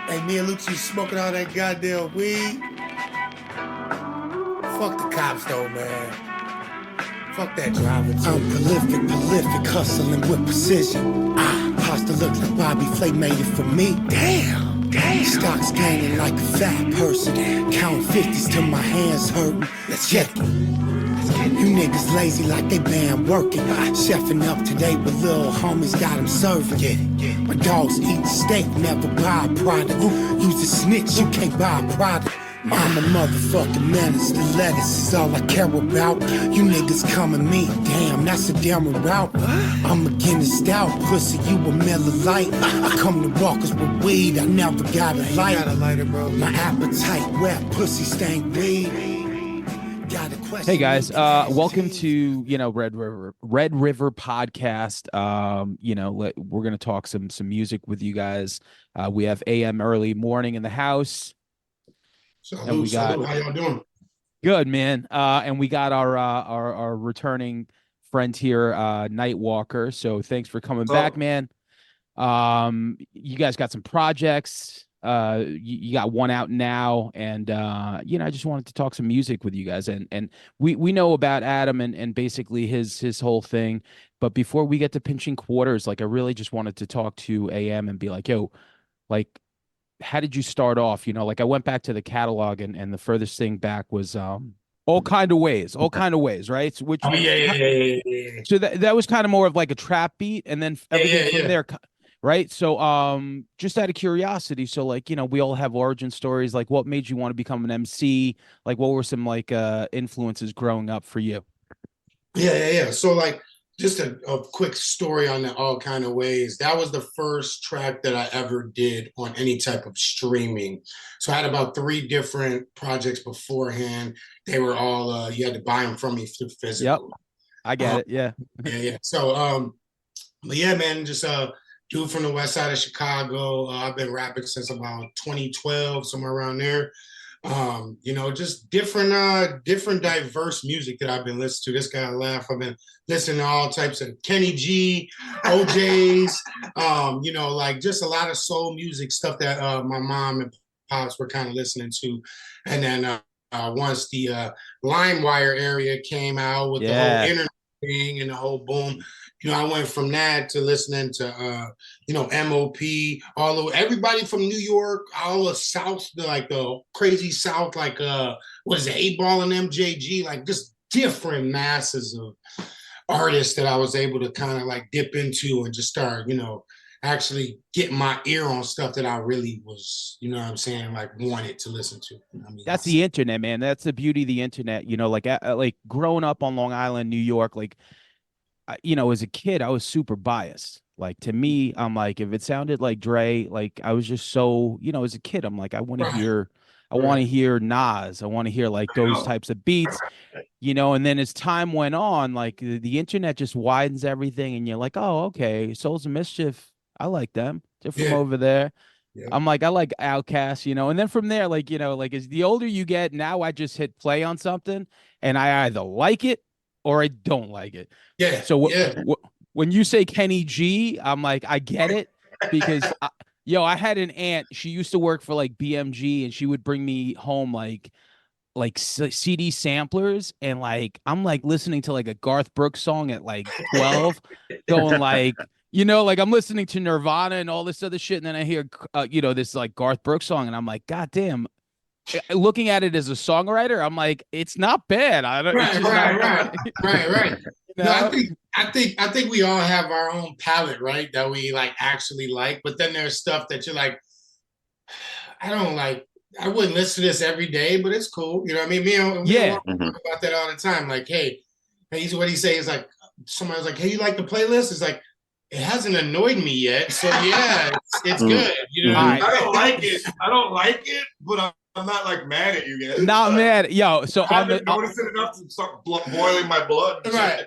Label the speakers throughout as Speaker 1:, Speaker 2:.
Speaker 1: Hey, me and Lucci smoking all that goddamn weed. Fuck the cops though, man. Fuck that driver too.
Speaker 2: I'm prolific, hustling with precision. Pasta look like Bobby Flay made it for me. Damn. Stocks gaining like a fat person. Count 50s till my hands hurting. Let's check it. You niggas lazy like they been working. Chefing up today with little homies, got them serving. My dogs eat steak, never buy a product. Use a snitch, you can't buy a product. I'm a motherfucking menace, the lettuce is all I care about. You niggas come at me, damn, that's a damn route. I'm a Guinness stout, pussy, you a Miller Lite. I come to walkers with weed, I never got a light. My appetite wet, pussy stank weed.
Speaker 3: Hey guys, welcome to Red River podcast. We're gonna talk some music with you guys. We have AM early morning in the house.
Speaker 1: Salute, how y'all doing?
Speaker 3: Good, man. And we got our returning friend here, Nightwalker. So thanks for coming back, man. You guys got some projects. You got one out now, and I just wanted to talk some music with you guys. And we know about Adam and basically his whole thing. But before we get to pinching quarters, like I really just wanted to talk to AM and be like, yo, like, how did you start off? Like I went back to the catalog and the furthest thing back was all kind of ways, right? So, so that was kind of more of like a trap beat, and then everything from there, right? So just out of curiosity, so like we all have origin stories. Like what made you want to become an MC? Like what were some like influences growing up for you?
Speaker 1: So like just a quick story on the All Kind of Ways. That was the first track that I ever did on any type of streaming. So I had about 3 different projects beforehand. They were all, you had to buy them from me through physical.
Speaker 3: Yep, I get it. Yeah.
Speaker 1: So, but yeah, man, just dude from the west side of Chicago. I've been rapping since about 2012, somewhere around there. Just different diverse music that I've been listening to. This guy laugh. I've been listening to all types of Kenny G, OJs, like just a lot of soul music stuff that my mom and pops were kind of listening to. And then once the LimeWire area came out with the whole internet thing and the whole boom, I went from that to listening to, MOP, everybody from New York, all the South, like the crazy South, like, what is it, 8-Ball and MJG, like just different masses of artists that I was able to kind of like dip into and just start, actually getting my ear on stuff that I really was, like wanted to listen to.
Speaker 3: That's the internet, man. That's the beauty of the internet. Like growing up on Long Island, New York, like, as a kid, I was super biased. Like to me, I'm like, if it sounded like Dre, like I was just so, as a kid, I'm like, I want to hear Nas. I want to hear like those types of beats, and then as time went on, like the internet just widens everything. And you're like, oh, okay. Souls of Mischief. I like them. They're from over there. Yeah. I'm like, I like Outkast, and then from there, like, like as the older you get, now I just hit play on something and I either like it or I don't like it.
Speaker 1: Yeah.
Speaker 3: So when you say Kenny G, I'm like, I get it because I had an aunt. She used to work for like BMG, and she would bring me home like CD samplers, and like I'm like listening to like a Garth Brooks song at like 12, going like. Like I'm listening to Nirvana and all this other shit, and then I hear, this like Garth Brooks song, and I'm like, God damn. Looking at it as a songwriter, I'm like, it's not bad. I don't.
Speaker 1: Right. No, I think we all have our own palette, right? That we like actually like, but then there's stuff that you're like, I don't like. I wouldn't listen to this every day, but it's cool. You know what I mean? We don't talk about that all the time. Like, hey, what he say is like, somebody was like, hey, you like the playlist? It's like, it hasn't annoyed me yet, so yeah, it's good.
Speaker 4: I don't like it, but I'm not like mad at you guys.
Speaker 3: Not mad, yo. So
Speaker 4: I haven't noticed it enough to start boiling my blood.
Speaker 1: Right.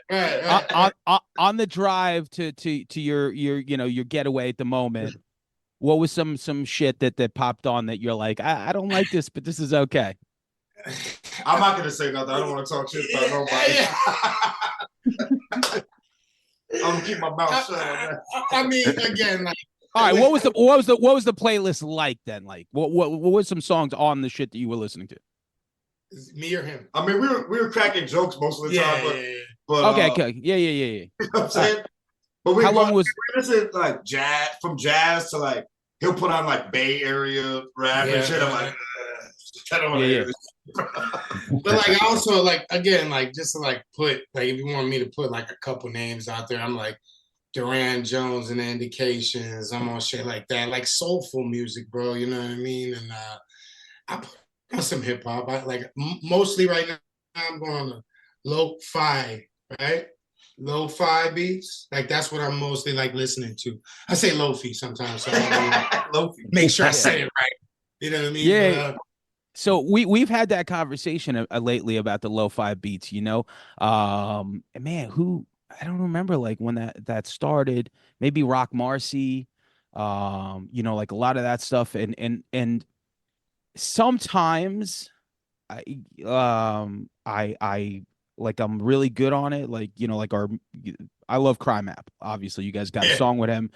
Speaker 3: On the drive to your getaway at the moment, what was some shit that popped on that you're like, I don't like this, but this is okay.
Speaker 4: I'm not gonna say nothing. I don't want to talk shit about nobody. I'm gonna keep my mouth shut on that.
Speaker 1: I mean, again, like.
Speaker 3: All right, what was the playlist like then? Like, what was some songs on the shit that you were listening to?
Speaker 1: Me or him?
Speaker 4: I mean, we were cracking jokes most of the time, but
Speaker 3: Okay, yeah.
Speaker 4: You know what I'm saying?
Speaker 3: Right.
Speaker 4: But
Speaker 3: How long was
Speaker 4: we listen like jazz to like he'll put on like Bay Area rap and shit. I'm like, I don't want to hear this.
Speaker 1: But like I also like again like just to like put like if you want me to put like a couple names out there, I'm like Duran Jones and the Indications. I'm on shit like that, like soulful music, bro. You know what I mean? And I put on some hip hop. I like mostly right now. I'm going on the lo-fi, right? Lo-fi beats, like that's what I'm mostly like listening to. I say lo-fi sometimes, so I
Speaker 4: Lo-fi.
Speaker 1: make sure I say it right. You know what I mean?
Speaker 3: Yeah.
Speaker 1: But,
Speaker 3: so we've had that conversation lately about the lo-fi beats, you know. Man, who I don't remember like when that started. Maybe Rock Marcy, you know, like a lot of that stuff, and sometimes I like I'm really good on it. Like, you know, like I love Crime App. Obviously, you guys got a song with him.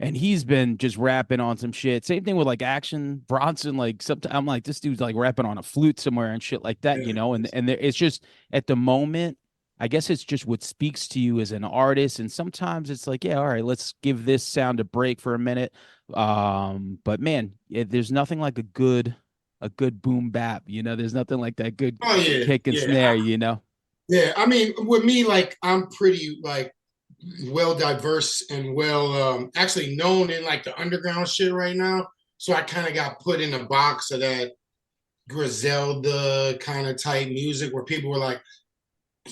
Speaker 3: And he's been just rapping on some shit. Same thing with like Action Bronson. Like sometimes I'm like, this dude's like rapping on a flute somewhere and shit like that, you know. And it's just at the moment, I guess it's just what speaks to you as an artist. And sometimes it's like, yeah, all right, let's give this sound a break for a minute. But man, there's nothing like a good boom bap. You know, there's nothing like that good kick and snare. You know.
Speaker 1: Yeah, I mean, with me, like I'm pretty like well diverse and well actually known in like the underground shit right now. So I kind of got put in a box of that Griselda kind of type music where people were like,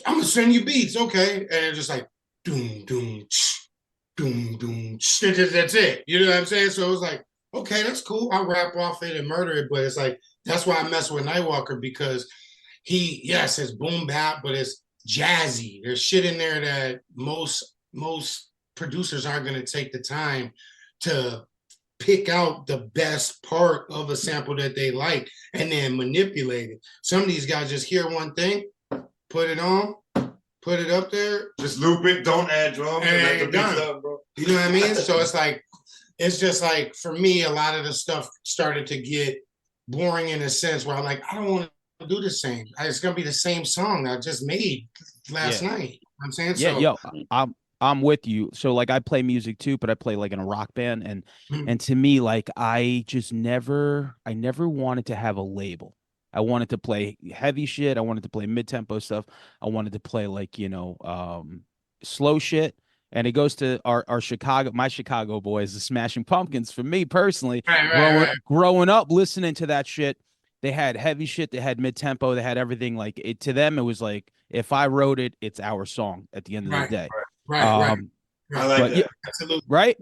Speaker 1: I'm gonna send you beats, okay? And it's just like doom, doom, doom, doom, that's it. You know what I'm saying? So it was like, okay, that's cool. I'll rap off it and murder it. But it's like, that's why I mess with Nightwalker because yes, it's boom bap, but it's jazzy. There's shit in there that most producers aren't going to take the time to pick out the best part of a sample that they like and then manipulate it. Some of these guys just hear one thing, put it on, put it up there,
Speaker 4: just loop it, don't add drums, and let the beats up, bro.
Speaker 1: You know what I mean? So it's just like for me, a lot of the stuff started to get boring in a sense where I'm like, I don't want to do the same. It's gonna be the same song I just made last night. You know what I'm saying,
Speaker 3: yeah, yo, I'm with you. So like I play music too, but I play like in a rock band, and to me, like I never wanted to have a label. I wanted to play heavy shit. I wanted to play mid-tempo stuff. I wanted to play like, you know, slow shit. And it goes to our my Chicago boys, the Smashing Pumpkins. For me personally, growing up listening to that shit, they had heavy shit, they had mid-tempo, they had everything. Like it to them, it was like if I wrote it, it's our song at the end of the day.
Speaker 1: Right.
Speaker 4: I like that.
Speaker 1: Yeah, absolutely.
Speaker 3: Right.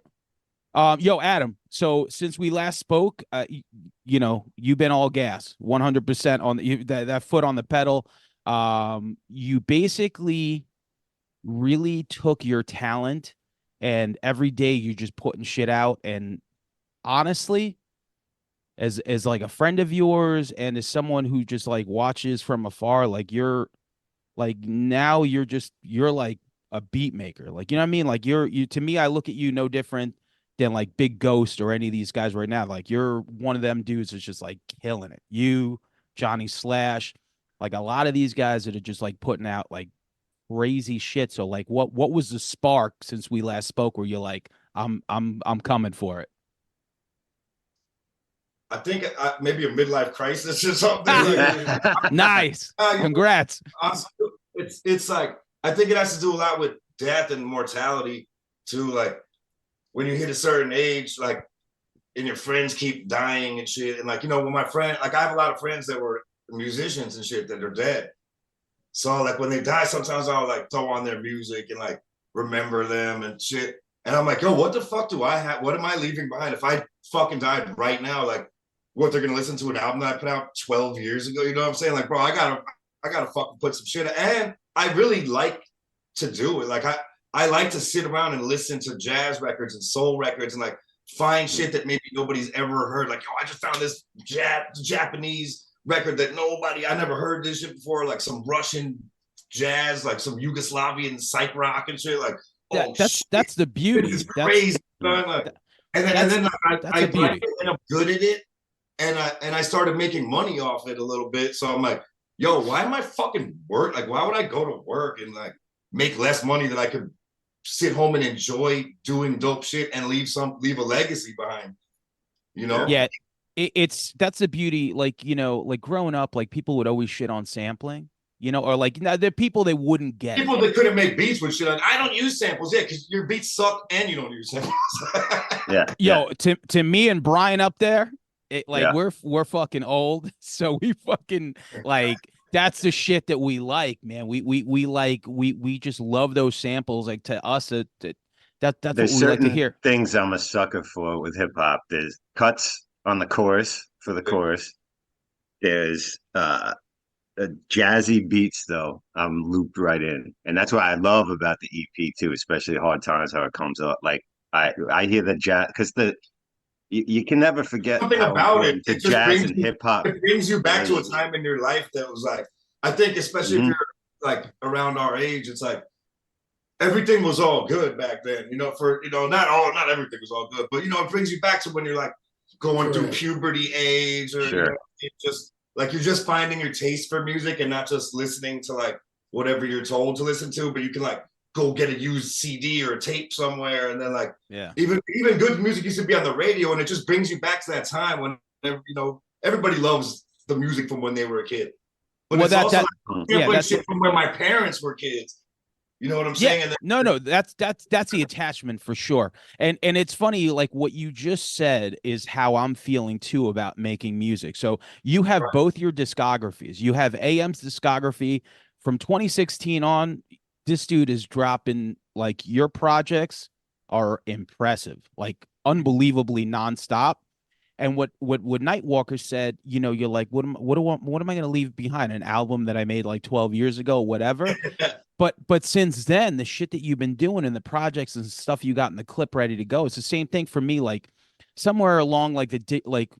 Speaker 3: Yo, Adam. So since we last spoke, you know, you've been all gas, 100% on that foot on the pedal. You basically really took your talent, and every day you're just putting shit out. And honestly, as like a friend of yours, and as someone who just like watches from afar, like you're like now you're like a beat maker. Like, you know what I mean? Like you to me, I look at you no different than like Big Ghost or any of these guys right now. Like you're one of them dudes that's just like killing it. You, Johnny Slash, like a lot of these guys that are just like putting out like crazy shit. So like what was the spark since we last spoke where you're like, I'm coming for it?
Speaker 4: I think maybe a midlife crisis or something.
Speaker 3: Nice. Congrats.
Speaker 4: It's like I think it has to do a lot with death and mortality too. Like when you hit a certain age, like and your friends keep dying and shit. And like, you know, when my friend, like I have a lot of friends that were musicians and shit that are dead. So like when they die, sometimes I'll like throw on their music and like remember them and shit. And I'm like, yo, what the fuck do I have? What am I leaving behind? If I fucking died right now, like what they're gonna listen to an album that I put out 12 years ago? You know what I'm saying? Like, bro, I gotta fucking put some shit. And I really like to do it. Like I like to sit around and listen to jazz records and soul records and like find shit that maybe nobody's ever heard. Like, yo, I just found this Japanese record that I never heard this shit before. Like some Russian jazz, like some Yugoslavian psych rock and shit. Like oh
Speaker 3: that's the beauty.
Speaker 4: this is
Speaker 3: That's
Speaker 4: crazy, son. Like,
Speaker 3: that,
Speaker 4: and then
Speaker 3: that's the beauty.
Speaker 4: and I'm good at it, and I started making money off it a little bit. So I'm like, yo, why am I fucking work? Like, why would I go to work and like make less money that I could sit home and enjoy doing dope shit and leave a legacy behind? You know?
Speaker 3: Yeah, that's the beauty. Like, you know, like growing up, like people would always shit on sampling, you know, or like, you know, there are people they wouldn't get
Speaker 4: People
Speaker 3: it.
Speaker 4: that couldn't make beats with shit. Like, I don't use samples, yeah, because your beats suck and you don't use samples.
Speaker 5: Yeah.
Speaker 3: Yo, to me and Brian up there, like
Speaker 5: Yeah.
Speaker 3: we're fucking old, so we fucking like that's the shit that we like, man. We just love those samples. Like to us, that's
Speaker 5: There's
Speaker 3: what we like to
Speaker 5: certain
Speaker 3: hear.
Speaker 5: things I'm a sucker for with hip hop. There's cuts on the chorus for the chorus. There's jazzy beats though. I'm looped right in, and that's what I love about the EP too, especially Hard Times, how it comes up. Like I hear the jazz because you can never forget
Speaker 4: Something
Speaker 5: how
Speaker 4: about it.
Speaker 5: important the
Speaker 4: It just
Speaker 5: jazz and hip hop.
Speaker 4: it brings you back to a time in your life that was like, I think, especially if you're like around our age, it's like everything was all good back then. You know, not everything was all good, but you know, it brings you back to when you're like going through puberty age, or you know, it just like you're just finding your taste for music and not just listening to like whatever you're told to listen to, but you can like go get a used CD or a tape somewhere, and then like even good music used to be on the radio, and it just brings you back to that time when you know everybody loves the music from when they were a kid, but it's also like shit from when my parents were kids. You know what I'm saying? And then,
Speaker 3: no, that's the attachment for sure. And it's funny, like what you just said is how I'm feeling too about making music. So you have both your discographies. You have AM's discography from 2016 on. This dude is dropping, like, your projects are impressive, like unbelievably nonstop. And what Nightwalker said, you know, you're like, what am I going to leave behind? An album that I made like 12 years ago, whatever. But since then, the shit that you've been doing and the projects and stuff you got in the clip ready to go, it's the same thing for me. Like somewhere along like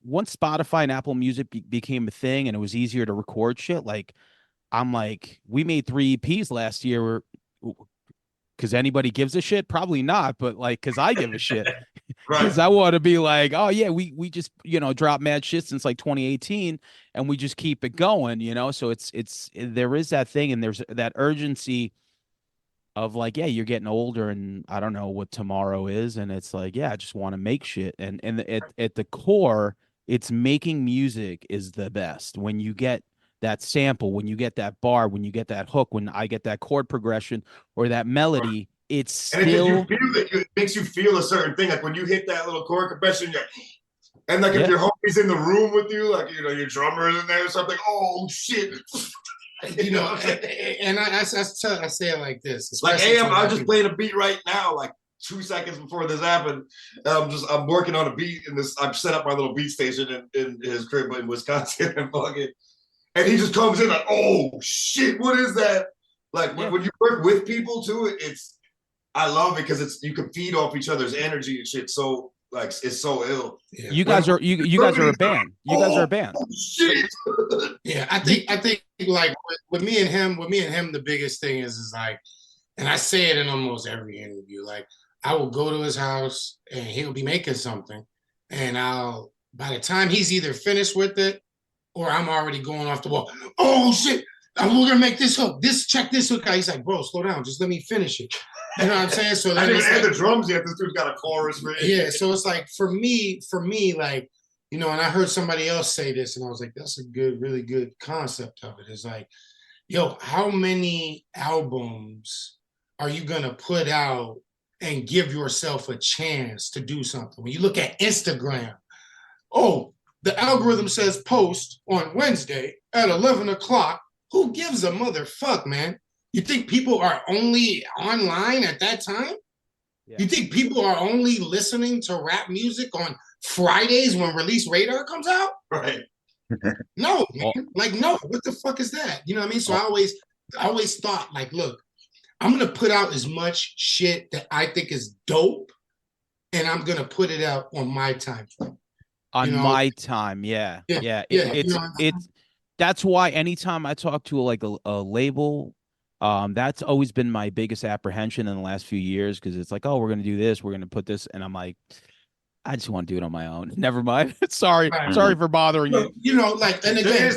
Speaker 3: once Spotify and Apple Music became a thing and it was easier to record shit, like I'm like, we made 3 EPs last year because anybody gives a shit? Probably not, but like, because I give a shit. Because I want to be like, oh yeah, we just, you know, drop mad shit since like 2018 and we just keep it going, you know? So there is that thing, and there's that urgency of like, yeah, you're getting older and I don't know what tomorrow is. And it's like, yeah, I just want to make shit. And at the core, it's making music is the best. When you get that sample, when you get that bar, when you get that hook, when I get that chord progression or that melody, it's still
Speaker 4: it makes you feel a certain thing. Like when you hit that little chord progression, and like if your homie's in the room with you, like you know your drummer is in there or something. Oh shit!
Speaker 1: You know, and I say it like this.
Speaker 4: Like, hey, I'm just playing a beat right now. Like 2 seconds before this happened, I'm working on a beat in this. I've set up my little beat station in his crib in Wisconsin, and he just comes in like, oh shit, what is that? Like when you work with people too, I love it because you can feed off each other's energy and shit. So like it's so ill.
Speaker 3: Yeah. You guys are a band. You guys are a band.
Speaker 4: Oh, shit.
Speaker 1: Yeah, I think like with me and him, the biggest thing is like, and I say it in almost every interview, like I will go to his house and he'll be making something, and by the time he's either finished with it or I'm already going off the wall. Oh shit, we're gonna make this hook. Check this hook out. He's like, bro, slow down, just let me finish it. You know what I'm saying? So
Speaker 4: I didn't add the drums yet. This dude's got a chorus for it.
Speaker 1: Yeah, so it's like for me, like, you know, and I heard somebody else say this, and I was like, that's a really good concept of it. It's like, yo, how many albums are you gonna put out and give yourself a chance to do something? When you look at Instagram, oh, the algorithm says post on Wednesday at 11 o'clock. Who gives a motherfuck, man? You think people are only online at that time? Yeah. You think people are only listening to rap music on Fridays when Release Radar comes out?
Speaker 4: Right.
Speaker 1: No, man. Like, no, what the fuck is that? You know what I mean? So I always thought, like, look, I'm going to put out as much shit that I think is dope, and I'm going to put it out on my time frame.
Speaker 3: On my time, yeah. It's that's why anytime I talk to like a label That's always been my biggest apprehension in the last few years because it's like, oh, we're gonna do this, we're gonna put this, and I'm like, I just want to do it on my own. Never mind. Sorry,
Speaker 1: Right.
Speaker 3: sorry for bothering you.
Speaker 1: You know, like, and again,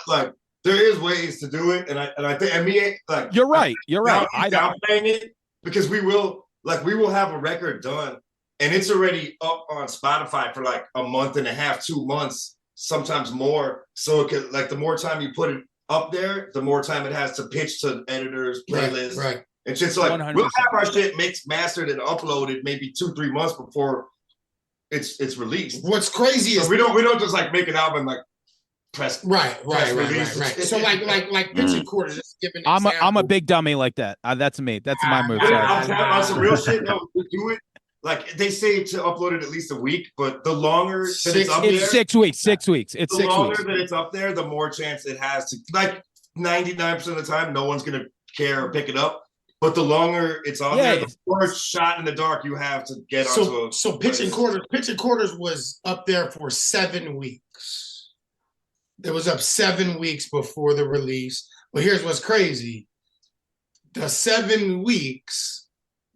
Speaker 4: like there is ways to do it, and I think, and me, like,
Speaker 3: You're right. You're right.
Speaker 4: I downplaying it because we will have a record done, and it's already up on Spotify for like a month and a half, 2 months, sometimes more. So it could, like, the more time you put it up there, the more time it has to pitch to editors, playlists,
Speaker 1: right.
Speaker 4: And shit. So like,
Speaker 3: 100%.
Speaker 4: we'll have our shit mixed, mastered, and uploaded maybe 2-3 months before it's released.
Speaker 1: What's crazy is
Speaker 4: we don't just like make an album like press
Speaker 1: right. So like pitching quarters, just giving.
Speaker 3: I'm a big dummy like that. That's me. That's my move.
Speaker 4: On some real shit. No, we do it. Like they say to upload it at least a week, but the longer that it's up there,
Speaker 3: 6 weeks. 6 weeks. It's
Speaker 4: the
Speaker 3: 6
Speaker 4: longer
Speaker 3: weeks.
Speaker 4: that it's up there, the more chance it has to. Like 99% of the time, no one's gonna care or pick it up. But the longer it's on there, the more shot in the dark you have to get onto.
Speaker 1: So pitching quarters was up there for 7 weeks. It was up 7 weeks before the release. But here's what's crazy: the 7 weeks.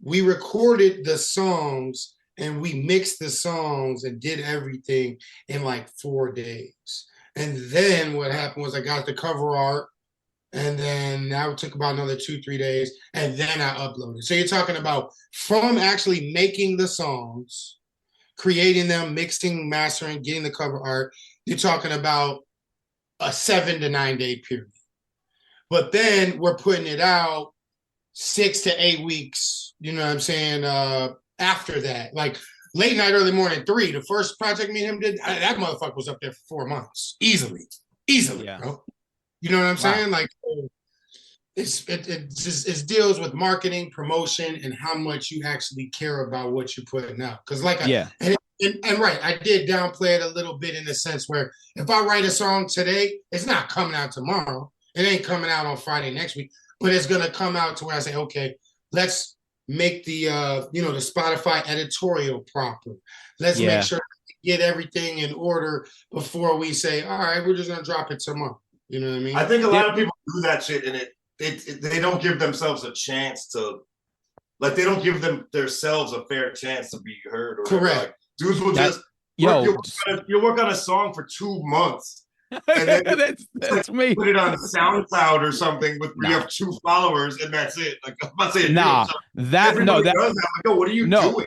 Speaker 1: We recorded the songs and we mixed the songs and did everything in like 4 days. And then what happened was I got the cover art, and then that took about another 2-3 days, and then I uploaded. So you're talking about from actually making the songs, creating them, mixing, mastering, getting the cover art, you're talking about a 7 to 9 day period. But then we're putting it out 6 to 8 weeks, you know what I'm saying, after that. Like Late Night, Early Morning 3, the first project me and him did, that motherfucker was up there for 4 months. Easily,
Speaker 3: Yeah.
Speaker 1: bro. You know what I'm saying? Like it deals with marketing, promotion, and how much you actually care about what you're putting out. Because and right, I did downplay it a little bit in the sense where if I write a song today, it's not coming out tomorrow. It ain't coming out on Friday next week, but it's gonna come out to where I say, okay, let's make the the Spotify editorial proper. Let's make sure we get everything in order before we say, all right, we're just gonna drop it tomorrow. You know what I mean?
Speaker 4: I think a lot of people do that shit, and they don't give themselves a chance to, like, they don't give themselves a fair chance to be heard. Or
Speaker 1: correct.
Speaker 4: Like, dudes will you'll work on a song for 2 months, and then
Speaker 3: that's me.
Speaker 4: Put it on SoundCloud or something with you have 2 followers, and that's it. Like, I'm not saying
Speaker 3: does that.
Speaker 4: Like, what are you doing?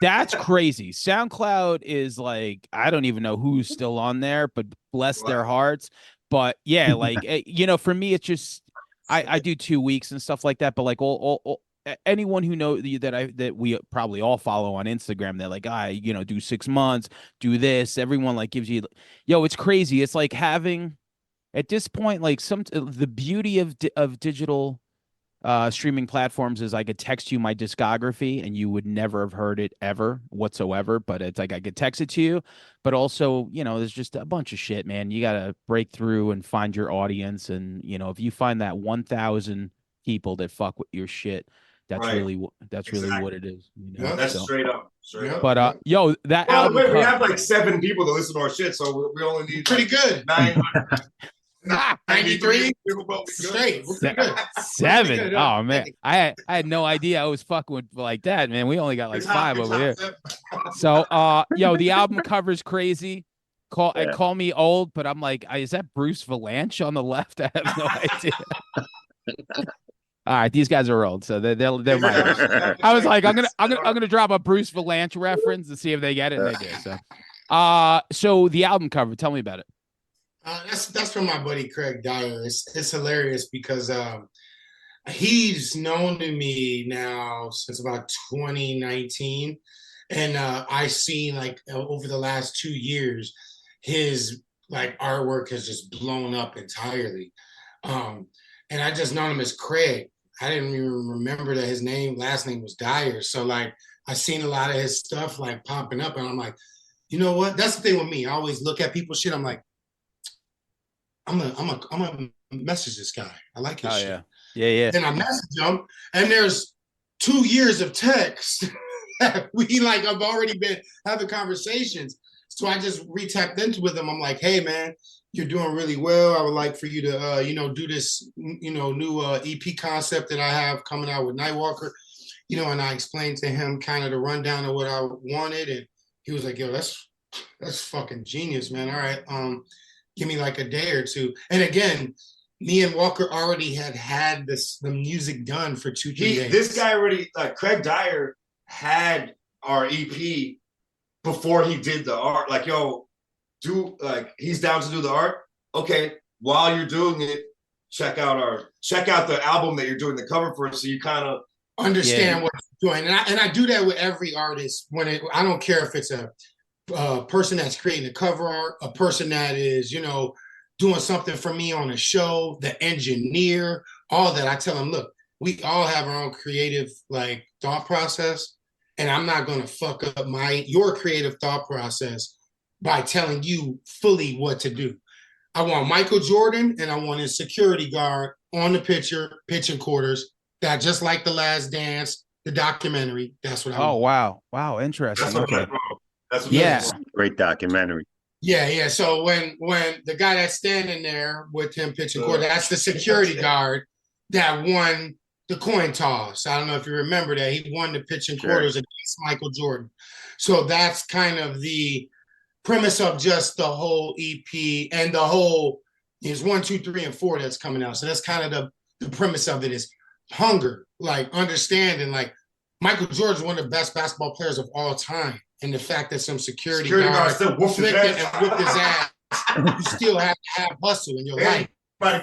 Speaker 3: That's crazy. SoundCloud is like, I don't even know who's still on there, but bless their hearts. But yeah, like, for me, it's just, I do 2 weeks and stuff like that. But like all anyone who that we probably all follow on Instagram, they're like, I, do 6 months, do this. Everyone like gives you, it's crazy. It's like having at this point, like the beauty of digital streaming platforms is I could text you my discography and you would never have heard it ever whatsoever, but it's like I could text it to you. But also, there's just a bunch of shit, man. You got to break through and find your audience. And, if you find that 1,000 people that fuck with your shit, that's really what it is.
Speaker 4: That's straight up.
Speaker 3: But that album
Speaker 4: we have like 7 people that listen to our shit, so we only need
Speaker 1: pretty good. 93 straight.
Speaker 3: 7. Good, oh man, I had no idea I was fucking with like that, man. We only got like 5 over here. So the album cover's crazy. Call me old, but I'm like, is that Bruce Valanche on the left? I have no idea. All right, these guys are old, so they're my. I was like, I'm gonna drop a Bruce Valanche reference to see if they get it. And they do. So the album cover, tell me about it.
Speaker 1: That's from my buddy Craig Dyer. It's hilarious because he's known to me now since about 2019, and I seen like over the last 2 years, his like artwork has just blown up entirely. And I just known him as Craig. I didn't even remember that his last name was Dyer. So like I seen a lot of his stuff like popping up, and I'm like, you know what? That's the thing with me. I always look at people's shit. I'm like, I'm gonna message this guy. I like his shit.
Speaker 3: Yeah.
Speaker 1: Then I message him, and there's 2 years of text that we like. I've already been having conversations. So I just re-tapped into with him. I'm like, hey man, you're doing really well. I would like for you to do this, new EP concept that I have coming out with Nightwalker. And I explained to him kind of the rundown of what I wanted, and he was like, yo, that's fucking genius, man. All right, give me like a day or two. And again, me and Walker already had the music done for 2-3 days.
Speaker 4: This guy already, like Craig Dyer had our EP before he did the art. Like, yo, he's down to do the art. Okay, while you're doing it, check out the album that you're doing the cover for, so you kind of
Speaker 1: understand what you're doing. And I do that with every artist. I don't care if it's a person that's creating the cover art, a person that is, doing something for me on a show, the engineer, all that. I tell them, look, we all have our own creative like thought process, and I'm not going to fuck up your creative thought process by telling you fully what to do. I want Michael Jordan and I want his security guard on the pitching quarters, that just like The Last Dance, the documentary. That's what I want.
Speaker 3: Wow, interesting.
Speaker 4: That's
Speaker 3: okay.
Speaker 4: That's what
Speaker 3: yeah.
Speaker 5: Great documentary.
Speaker 1: Yeah. So when the guy that's standing there with him pitching quarter, that's the security guard that won the coin toss. I don't know if you remember that. He won the pitching quarters against Michael Jordan. So that's kind of the premise of just the whole EP, and the whole is 1, 2, 3, and 4 that's coming out. So that's kind of the premise of it is hunger, like understanding, like Michael Jordan is one of the best basketball players of all time. And the fact that some security guards
Speaker 4: still whooped his
Speaker 1: ass, you still have to have hustle in your life.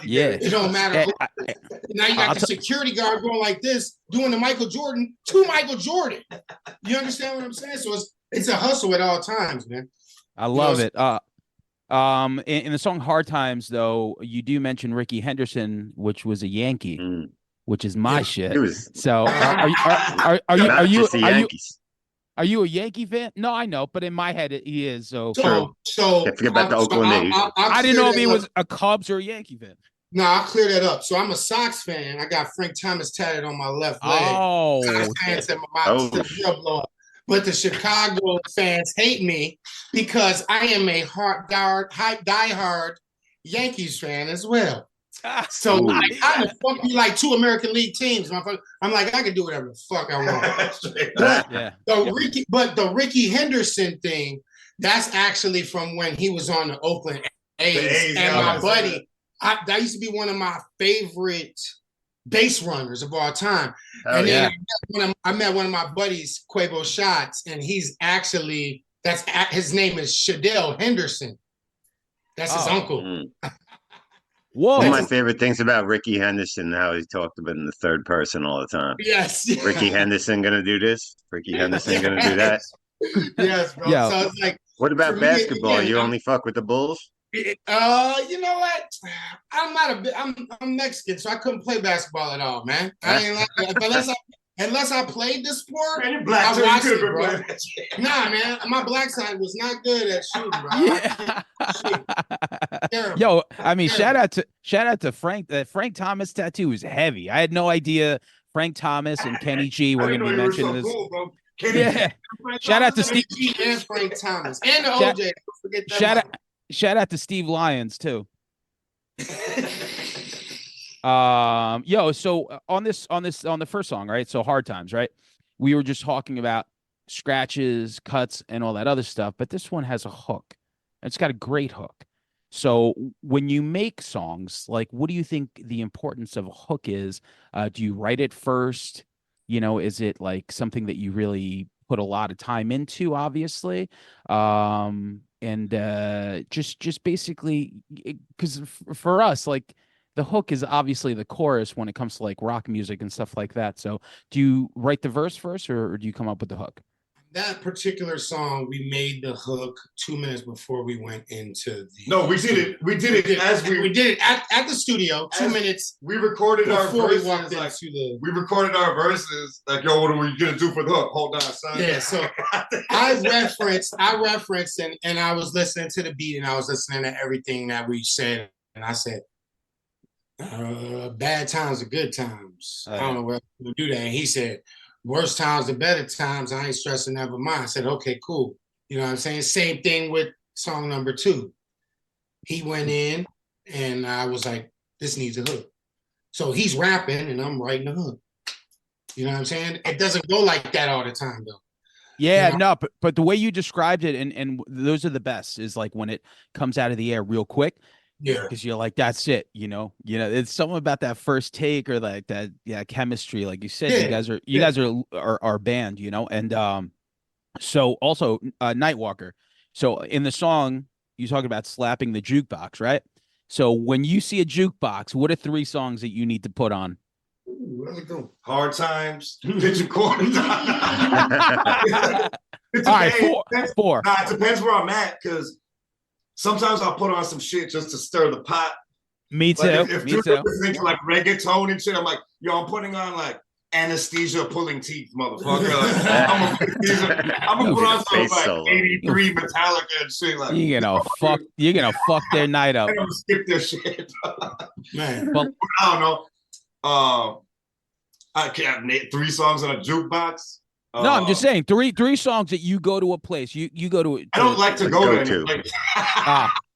Speaker 3: Yeah.
Speaker 1: It don't matter. Now you got the security guard going like this, doing the Michael Jordan to Michael Jordan. You understand what I'm saying? So it's a hustle at all times, man.
Speaker 3: I love it. In the song Hard Times, though, you do mention Ricky Henderson, which was a Yankee, which is my shit. So are you a Yankee fan? No, I know, but in my head he is. So
Speaker 5: can't forget about the Oakland A's.
Speaker 3: I didn't know if he was a Cubs or a Yankee fan.
Speaker 1: No, I'll clear that up. So I'm a Sox fan. I got Frank Thomas tatted on my left leg.
Speaker 3: Oh,
Speaker 1: Sox fans said my blow up. But the Chicago fans hate me because I am a diehard Yankees fan as well. So I kind of fuck me like 2 American League teams. I'm like, I can do whatever the fuck I want. But the Ricky Henderson thing, that's actually from when he was on the Oakland A's. And my buddy, that used to be one of my favorite base runners of all time. And then I met one of my buddies, Quavo Shots, and he's actually, his name is Shadell Henderson. That's his uncle.
Speaker 3: Whoa.
Speaker 5: One of my favorite things about Ricky Henderson, how he talked about in the third person all the time.
Speaker 1: Yes.
Speaker 5: Ricky Henderson gonna do this? Ricky Henderson gonna do that?
Speaker 1: Yes, bro. So it's like,
Speaker 5: what about basketball? You only fuck with the Bulls?
Speaker 1: You know what? I'm Mexican, so I couldn't play basketball at all, man. I ain't like unless I played the sport.
Speaker 4: Man, you're black,
Speaker 1: I watched
Speaker 4: so
Speaker 1: it, bro. Nah, man, my black side was not good at shooting, bro.
Speaker 3: Yo, I mean, shout out to Frank. That Frank Thomas tattoo is heavy. I had no idea Frank Thomas and Kenny G were going to be mentioned in this.
Speaker 4: Cool,
Speaker 3: Shout out to Steve
Speaker 1: G and Frank Thomas and the OJ. Don't forget that.
Speaker 3: Shout out to Steve Lyons too. So on the first song, right? So Hard Times, right? We were just talking about scratches, cuts, and all that other stuff, but this one has a hook. It's got a great hook. So when you make songs, like, what do you think the importance of a hook is? Do you write it first? Is it like something that you really put a lot of time into, obviously? Just basically, because for us, like, the hook is obviously the chorus when it comes to like rock music and stuff like that. So do you write the verse first, or do you come up with the hook?
Speaker 1: That particular song, we made the hook 2 minutes before we went into the.
Speaker 4: No, we did it. We did it
Speaker 1: at the studio. 2 minutes.
Speaker 4: We recorded our verses.
Speaker 1: We
Speaker 4: recorded our verses. Like, yo, what are we gonna do for the hook? Hold on, son.
Speaker 1: Yeah. So I referenced, and I was listening to the beat, and I was listening to everything that we said, and I said, bad times are good times. I don't know where to do that. And he said, worst times are better times. I ain't stressing, never mind. I said, okay, cool. You know what I'm saying? Same thing with song number 2. He went in and I was like, this needs a hook. So he's rapping and I'm writing the hook. You know what I'm saying? It doesn't go like that all the time though.
Speaker 3: Yeah,
Speaker 1: You know?
Speaker 3: no, but the way you described it, and those are the best, is like when it comes out of the air real quick,
Speaker 1: Yeah.
Speaker 3: because you're like, that's it, it's something about that first take or like that, yeah, chemistry, like you said,
Speaker 1: Yeah.
Speaker 3: you guys are band, and so also Nightwalker. So in the song, you talk about slapping the jukebox, right? So when you see a jukebox, what are 3 songs that you need to put on?
Speaker 1: Ooh, let's go.
Speaker 4: Hard times, bitch, quarter. It
Speaker 3: All right,
Speaker 4: depends.
Speaker 3: four.
Speaker 4: Nah, it depends where I'm at, because sometimes I'll put on some shit just to stir the pot.
Speaker 3: Me
Speaker 4: Like
Speaker 3: too.
Speaker 4: if
Speaker 3: Me
Speaker 4: dude
Speaker 3: too.
Speaker 4: is into like reggaeton and shit, I'm like, yo, I'm putting on like anesthesia pulling teeth, motherfucker. Like, I'm gonna put on some
Speaker 5: Face
Speaker 4: like
Speaker 5: solo.
Speaker 4: 83 Metallica and shit. Like,
Speaker 3: You're gonna fuck their night up.
Speaker 4: I'm gonna skip their shit.
Speaker 1: Man.
Speaker 3: Well,
Speaker 4: I don't know. I can't name 3 songs on a jukebox.
Speaker 3: no, I'm just saying three songs that you go to a place. You go to.
Speaker 4: I don't like to go
Speaker 5: go
Speaker 4: there.
Speaker 5: to.
Speaker 4: Like,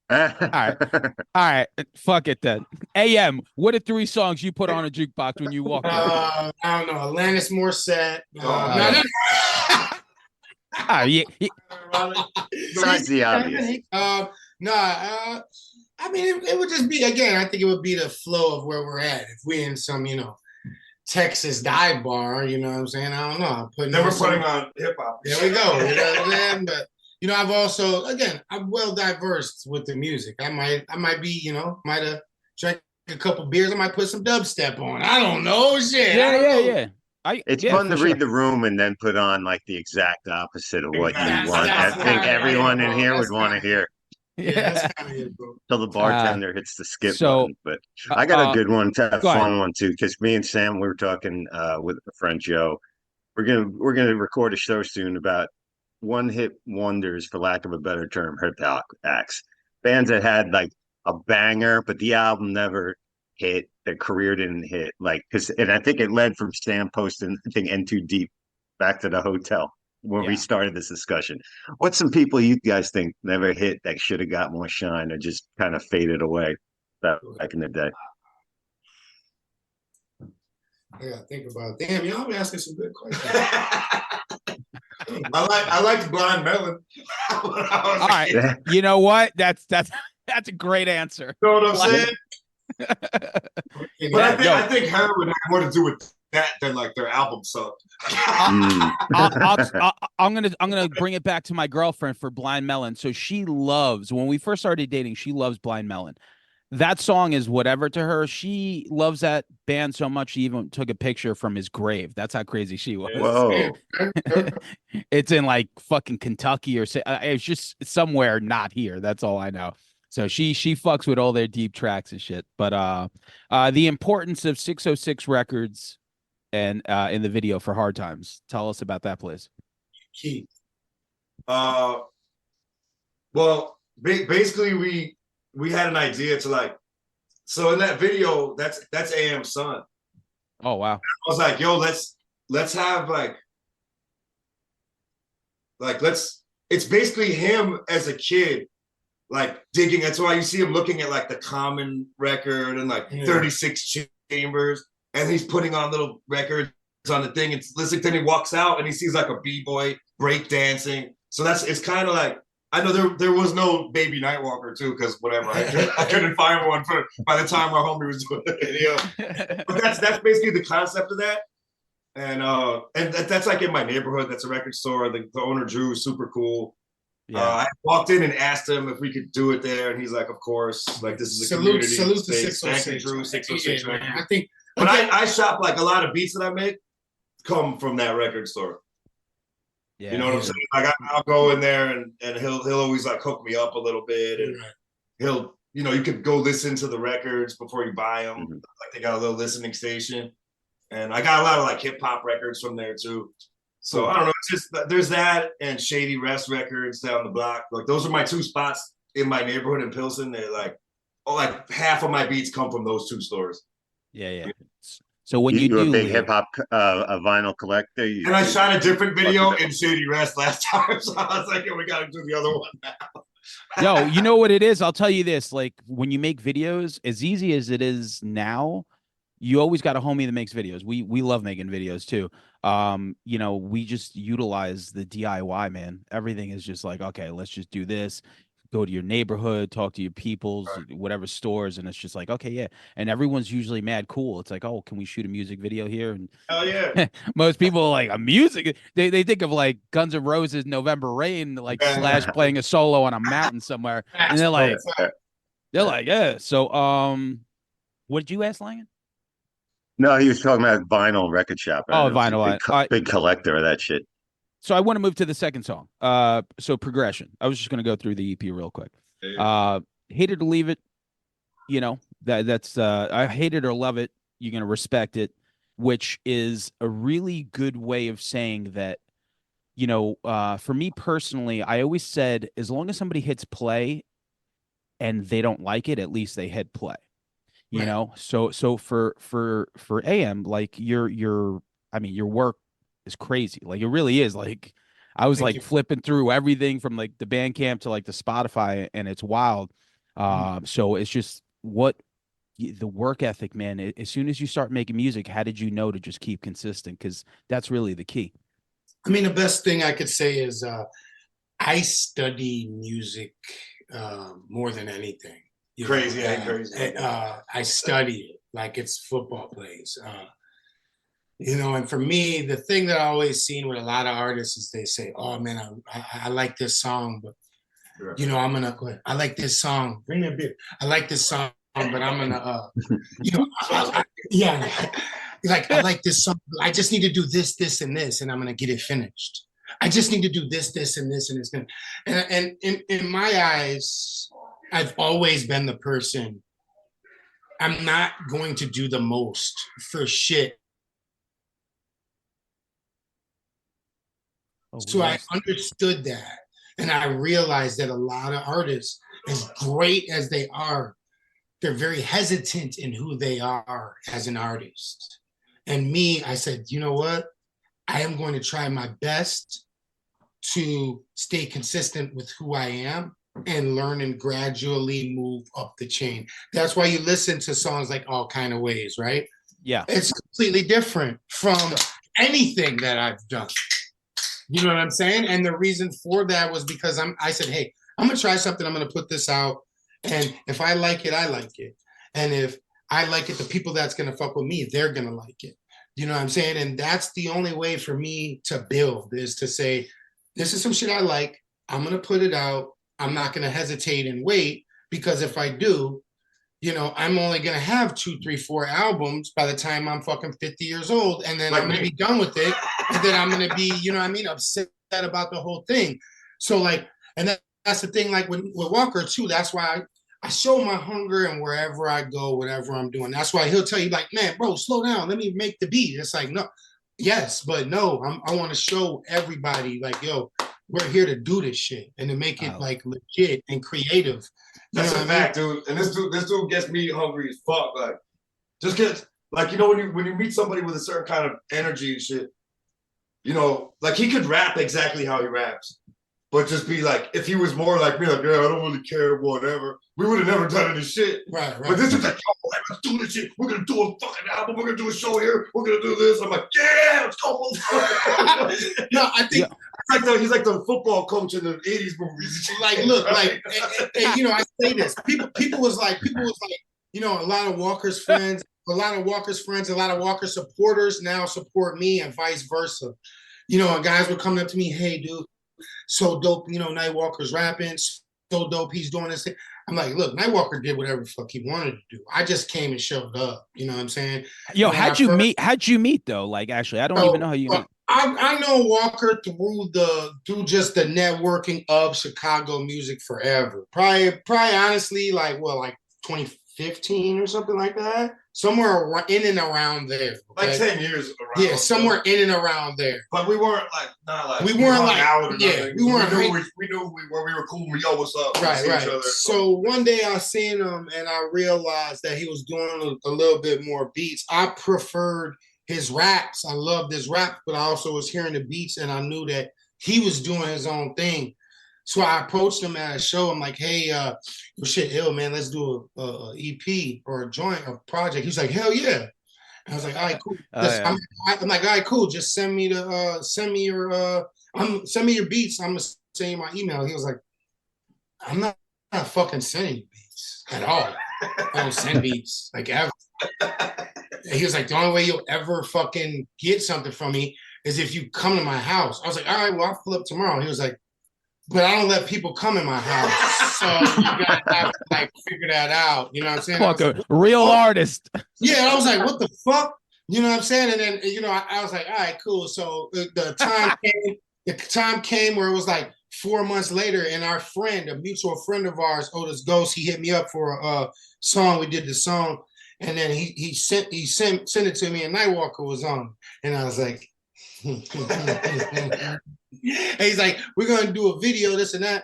Speaker 3: All right. Fuck it then. AM. What are 3 songs you put on a jukebox when you walk in?
Speaker 1: I don't know. Alanis Morissette.
Speaker 3: yeah. Yeah.
Speaker 5: Besides the obvious.
Speaker 1: I mean, it would just be, again, I think it would be the flow of where we're at. If we in some, Texas dive bar, you know what I'm saying? I don't know.
Speaker 4: then we're putting on hip hop.
Speaker 1: There we go. You know what I'm saying? But I've also, again, I'm well diverse with the music. I might be, might have drank a couple beers. I might put some dubstep on. I don't know. Shit.
Speaker 3: Yeah.
Speaker 5: It's fun to read the room and then put on like the exact opposite of what you want. I think everyone in here would want to hear.
Speaker 1: Yeah, that's kind of it, bro.
Speaker 5: Till the bartender hits the skip
Speaker 3: so,
Speaker 5: button. But I got a good one, a
Speaker 3: go
Speaker 5: fun
Speaker 3: ahead.
Speaker 5: one too, because me and Sam, we were talking with a friend Joe. We're gonna record a show soon about one-hit wonders, for lack of a better term, hip hop acts. Bands that had like a banger, but the album never hit, their career didn't hit. And I think it led from Sam posting, I think, N Too Deep back to the hotel when we started this discussion. What's some people you guys think never hit that should have got more shine or just kind of faded away back in the day?
Speaker 1: I gotta think about it. Damn, y'all been asking some good questions.
Speaker 4: I liked Blind Melon.
Speaker 3: All right. You know what? That's a great answer.
Speaker 4: You know what I'm saying? But I think her would have more to do with that than like their album sucked.
Speaker 3: I'm gonna bring it back to my girlfriend for Blind Melon. So she loves, when we first started dating, she loves Blind Melon. That song is whatever to her. She loves that band so much she even took a picture from his grave. That's how crazy she was.
Speaker 5: Whoa.
Speaker 3: It's in like fucking Kentucky or it's just somewhere not here. That's all I know. So she fucks with all their deep tracks and shit. But the importance of 606 Records and in the video for Hard Times. Tell us about that, please.
Speaker 1: Key.
Speaker 4: Well, basically we had an idea to so in that video, that's AM's son.
Speaker 3: Oh wow.
Speaker 4: I was like, yo, let's have it's basically him as a kid, digging. That's why you see him looking at the Common record and 36 Chambers, and he's putting on little records on the thing. It's listening. Then he walks out and he sees a b-boy break dancing. So it's kind of I know there was no Baby Nightwalker too, because whatever, I couldn't find one by the time our homie was doing the video. But that's basically the concept of that. And that's in my neighborhood. That's a record store. The owner Drew is super cool. Yeah. I walked in and asked him if we could do it there, and he's like, "Of course." This is a community.
Speaker 1: Salute to
Speaker 4: space.
Speaker 1: 606.
Speaker 4: Thank you, Drew. 606.
Speaker 1: Yeah, man. I think,
Speaker 4: but I shop a lot of beats that I make come from that record store.
Speaker 3: Yeah,
Speaker 4: you know what I'm saying? I'll go in there and he'll always hook me up a little bit, and he'll you could go listen to the records before you buy them.
Speaker 5: Mm-hmm.
Speaker 4: They got a little listening station, and I got a lot of hip hop records from there too. So I don't know. It's just there's that and Shady Rest Records down the block. Those are my 2 spots in my neighborhood in Pilsen. They're half of my beats come from those 2 stores.
Speaker 3: Yeah. So when you
Speaker 5: You a
Speaker 3: do
Speaker 5: big
Speaker 3: leave,
Speaker 5: hip hop a vinyl collector?
Speaker 4: And I shot a different video
Speaker 5: Fuck with
Speaker 4: in Shady Rest last time, so I was like, yeah, we got to do the other one now.
Speaker 3: yo, you know what it is? I'll tell you this. Like when you make videos, as easy as it is now, you always got a homie that makes videos. We love making videos too. You know, we just utilize the DIY, man. Everything is just like, okay, let's just do this. Go to your neighborhood, talk to your peoples, whatever stores, and it's just like, okay, yeah. And everyone's usually mad cool. It's like, oh, can we shoot a music video here? And
Speaker 4: Hell yeah.
Speaker 3: most people are like a music. They think of like Guns N' Roses, November Rain, like Slash playing a solo on a mountain somewhere, and they're like, yeah. So, what did you ask, Langan?
Speaker 5: No, he was talking about vinyl record shop. I
Speaker 3: Oh,
Speaker 5: know he's a
Speaker 3: vinyl.
Speaker 5: big collector of that shit.
Speaker 3: So I want to move to the second song. So Progression. I was just going to go through the EP real quick. Hate it or leave it. You know, that's I hate it or love it. You're going to respect it, which is a really good way of saying that, you know, for me personally, I always said, as long as somebody hits play and they don't like it, at least they hit play. You
Speaker 1: Right.
Speaker 3: know, so for AM, like your I mean, your work is crazy. Like it really is. Like I was
Speaker 1: Thank
Speaker 3: like
Speaker 1: you.
Speaker 3: flipping through everything from like the Bandcamp to like the Spotify, and it's wild. So it's just the work ethic, man. As soon as you start making music, how did you know to just keep consistent? Because that's really the key.
Speaker 1: I mean, the best thing I could say is I study music more than anything. You
Speaker 4: Crazy,
Speaker 1: know,
Speaker 4: crazy.
Speaker 1: I study it like it's football plays. You know, and for me, the thing that I always seen with a lot of artists is they say, "Oh man, I like this song, but you know, I'm gonna go ahead. I like this song. Bring me a beer. I like this song, but I'm gonna, you know, yeah, like I like this song. I just need to do this, this, and this, and I'm gonna get it finished. I just need to do this, this, and this, and it's gonna. And in my eyes, I've always been the person. I'm not going to do the most for shit.
Speaker 3: Oh,
Speaker 1: So I understood that. And I realized that a lot of artists, as great as they are, they're very hesitant in who they are as an artist. And me, I said, you know what? I am going to try my best to stay consistent with who I am and learn and gradually move up the chain. That's why you listen to songs like All Kind of Ways, right?
Speaker 3: yeah.
Speaker 1: It's completely different from anything that I've done. You know what I'm saying? And the reason for that was because I said, hey, I'm gonna try something. I'm gonna put this out, and if I like it, I like it. And if I like it, the people that's gonna fuck with me, they're gonna like it. You know what I'm saying? And that's the only way for me to build is to say, this is some shit I like. I'm gonna put it out. I'm not gonna hesitate and wait because if I do, you know, I'm only gonna have 2, 3, 4 albums by the time I'm fucking 50 years old, and then I'm gonna be done with it, and then I'm gonna be, you know what I mean, upset about the whole thing. So like, and that's the thing, like with Walker too. That's why I show my hunger and wherever I go, whatever I'm doing. That's why he'll tell you, like, man, bro, slow down. Let me make the beat. It's like, no, yes, but no, I want to show everybody, like, yo, we're here to do this shit and to make it like legit and creative.
Speaker 4: That's a fact, dude. And this dude gets me hungry as fuck. Like, just get like, you know, when you meet somebody with a certain kind of energy and shit, you know, like he could rap exactly how he raps, but just be like, if he was more like me, like, yeah, I don't really care, whatever, we would have never done any shit.
Speaker 1: Right.
Speaker 4: But this is like, yo, let's do this shit. We're gonna do a fucking album. We're gonna do a show here. We're gonna do this. I'm like, yeah, let's go.
Speaker 1: No, I think
Speaker 4: he's like the football coach in the '80s movies.
Speaker 1: Like, look, like, and, you know, I say this. People was like, you know, a lot of Walker's friends, a lot of Walker supporters now support me and vice versa. You know, and guys would come up to me, hey, dude, so dope, you know, Nightwalker's rapping, so dope, he's doing this thing. I'm like, look, Nightwalker did whatever the fuck he wanted to do. I just came and showed up. You know what I'm saying?
Speaker 3: Yo, how'd you meet though? Like, actually, I don't even know how you met.
Speaker 1: I know Walker through just the networking of Chicago music forever. Probably honestly, like 2015 or something like that. somewhere in and around there. Okay?
Speaker 4: Like 10 years around.
Speaker 1: Yeah, somewhere in and around there.
Speaker 4: But we weren't like, not like,
Speaker 1: we weren't
Speaker 4: hung
Speaker 1: like,
Speaker 4: out or
Speaker 1: yeah,
Speaker 4: nothing.
Speaker 1: we weren't.
Speaker 4: We knew we were cool. We, yo, what's up?
Speaker 1: Right,
Speaker 4: see
Speaker 1: right.
Speaker 4: Each other.
Speaker 1: So one day I seen him and I realized that he was doing a little bit more beats. I preferred his raps. I loved his rap, but I also was hearing the beats and I knew that he was doing his own thing. So I approached him at a show. I'm like, hey, shit, ill, man, let's do a EP or a joint, a project. He's like, hell yeah. And I was like, all right, cool.
Speaker 3: Yeah.
Speaker 1: I'm like, all right, cool. Just send me your beats. I'm gonna send you my email. He was like, I'm not fucking sending beats at all. I don't send beats like ever. And he was like, the only way you'll ever fucking get something from me is if you come to my house. I was like, all right, well, I'll pull up tomorrow. He was like, but I don't let people come in my house. So you gotta have to like figure that out. You know what I'm saying?
Speaker 3: Fuck a real artist.
Speaker 1: Yeah, I was like, what the fuck? You know what I'm saying? And then, you know, I was like, all right, cool. So the time came where it was like 4 months later, and our friend, a mutual friend of ours, Otis Ghost, he hit me up for a song. We did the song, and then he sent it to me, and Nightwalker was on. And I was like, and he's like, we're gonna do a video, this and that.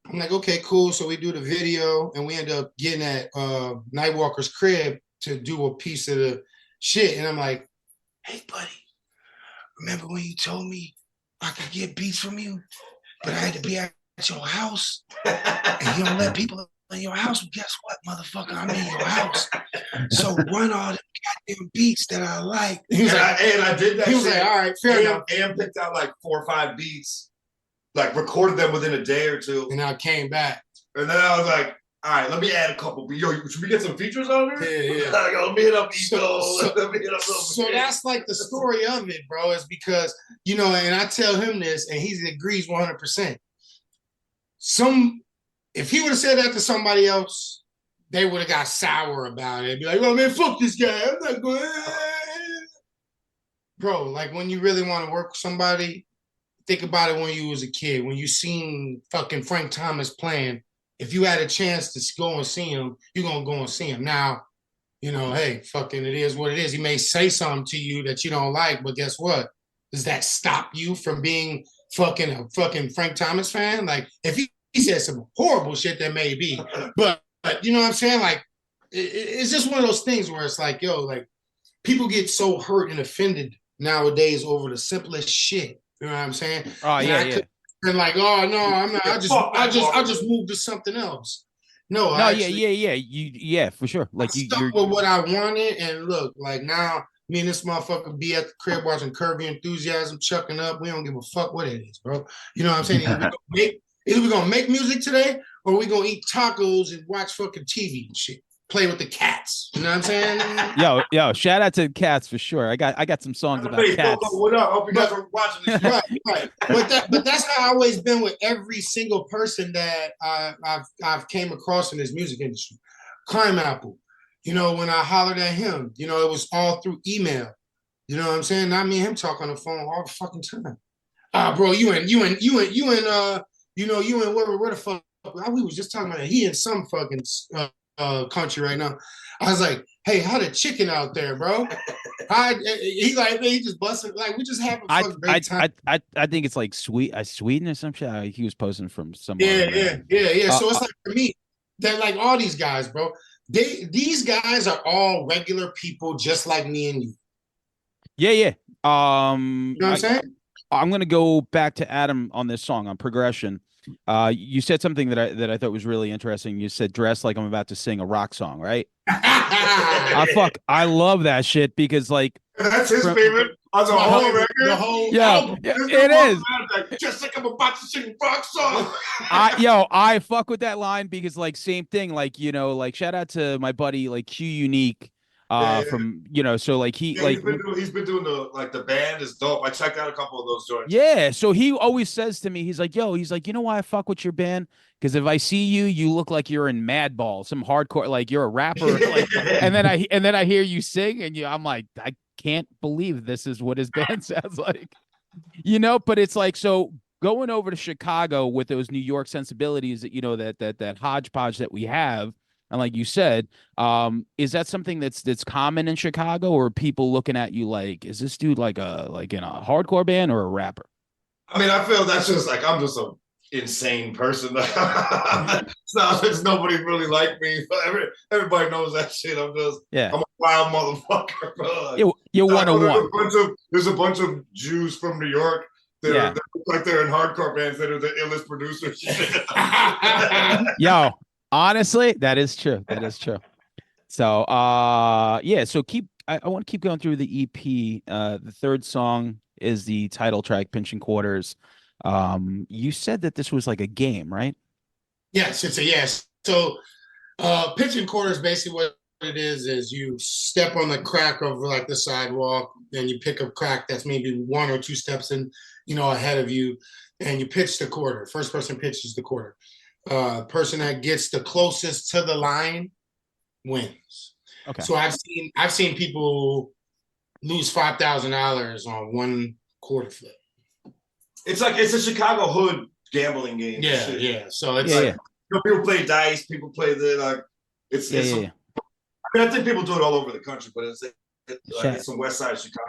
Speaker 1: I'm like, okay, cool. So we do the video, and we end up getting at Nightwalker's crib to do a piece of the shit. And I'm like, hey, buddy, remember when you told me I could get beats from you, but I had to be at your house, and you don't let people in your house? Well, guess what, motherfucker? I'm in your house. So run all them goddamn beats that I like.
Speaker 4: And I did that.
Speaker 1: He was like, all right, fair enough.
Speaker 4: And picked out like 4 or 5 beats, like recorded them within a day or two.
Speaker 1: And I came back.
Speaker 4: And then I was like, all right, let me add a couple. Yo, should we get some features on there?
Speaker 1: Yeah.
Speaker 4: Like, let me hit up
Speaker 1: So that's like the story of it, bro, is because, you know, and I tell him this, and he agrees 100%. If he would have said that to somebody else, they would have got sour about it. Be like, oh, man, fuck this guy. I'm not going. Bro, like when you really want to work with somebody, think about it when you was a kid. When you seen fucking Frank Thomas playing, if you had a chance to go and see him, you're going to go and see him. Now, you know, hey, fucking it is what it is. He may say something to you that you don't like, but guess what? Does that stop you from being a fucking Frank Thomas fan? Like, if he said some horrible shit, that may be. But you know what I'm saying? Like, it's just one of those things where it's like, yo, like, people get so hurt and offended nowadays over the simplest shit. You know what I'm saying?
Speaker 3: Oh, yeah.
Speaker 1: And like, oh no, I'm not. I just moved to something else. No,
Speaker 3: yeah, for sure. Like
Speaker 1: I stuck with what I wanted, and look, like now, me and this motherfucker be at the crib watching Curb Your Enthusiasm, chucking up. We don't give a fuck what it is, bro. You know what I'm saying? Either we gonna make music today, or we gonna eat tacos and watch fucking TV and shit. Play with the cats. You know what I'm saying?
Speaker 3: Yo, shout out to cats for sure. I got some songs about cats.
Speaker 4: What up? Hope you guys are watching this.
Speaker 1: Right. But that's how I've always been with every single person that I've came across in this music industry. Crime Apple. You know, when I hollered at him, you know, it was all through email. You know what I'm saying? Not me and him talk on the phone all the fucking time. Bro, you in where the fuck? We was just talking about it. He in some fucking country right now. I was like, hey, how the chicken out there, bro? He just busted, like, we just have a fucking great time.
Speaker 3: I think it's like Sweden or some shit. He was posting from somewhere.
Speaker 1: Yeah. So it's like, for me, they're like all these guys, bro. These guys are all regular people just like me and you.
Speaker 3: Yeah.
Speaker 1: You know what I'm saying?
Speaker 3: I'm gonna go back to Adam on this song on Progression. You said something that I thought was really interesting. You said dress like I'm about to sing a rock song, right? I love that shit because like
Speaker 4: that's his favorite on the whole record.
Speaker 1: The whole
Speaker 3: album. It is.
Speaker 4: Like, just like I'm about to sing a rock song.
Speaker 3: I fuck with that line because like same thing, like, you know, like shout out to my buddy like Q Unique. From, you know, so like he's
Speaker 4: been doing the band is dope. I checked out a couple of those joints.
Speaker 3: Yeah, so he always says to me, he's like, you know why I fuck with your band? Because if I see you, you look like you're in Madball, some hardcore, like you're a rapper, like, and then I hear you sing, and I'm like, I can't believe this is what his band sounds like, you know. But it's like, so going over to Chicago with those New York sensibilities that, you know, that hodgepodge that we have. And like you said, is that something that's common in Chicago, or are people looking at you like, is this dude like in a hardcore band or a rapper?
Speaker 4: I mean, I feel that's just like I'm just a insane person. So there's nobody really like me. Everybody knows that shit.
Speaker 3: Yeah.
Speaker 4: I'm a wild motherfucker, bro.
Speaker 3: You're one on one.
Speaker 4: There's a bunch of Jews from New York
Speaker 3: Yeah.
Speaker 4: that look like they're in hardcore bands that are the illest producers.
Speaker 3: Yo, honestly, that is true. That is true. So yeah, so I want to keep going through the EP. The third song is the title track, Pinching Quarters. You said that this was like a game, right?
Speaker 1: Yes, it's a yes. So pitching quarters, basically what it is you step on the crack of like the sidewalk, and you pick a crack that's maybe 1 or 2 steps in, ahead of you, and you pitch the quarter. First person pitches the quarter. Person that gets the closest to the line wins.
Speaker 3: Okay.
Speaker 1: So I've seen people lose $5,000 on 1 quarter flip.
Speaker 4: It's a Chicago hood gambling game.
Speaker 1: Yeah,
Speaker 4: shit.
Speaker 1: yeah. So it's
Speaker 3: Yeah,
Speaker 1: like
Speaker 4: people play dice, people play it's
Speaker 3: yeah.
Speaker 4: I mean, I think people do it all over the country, but it's some West Side of Chicago.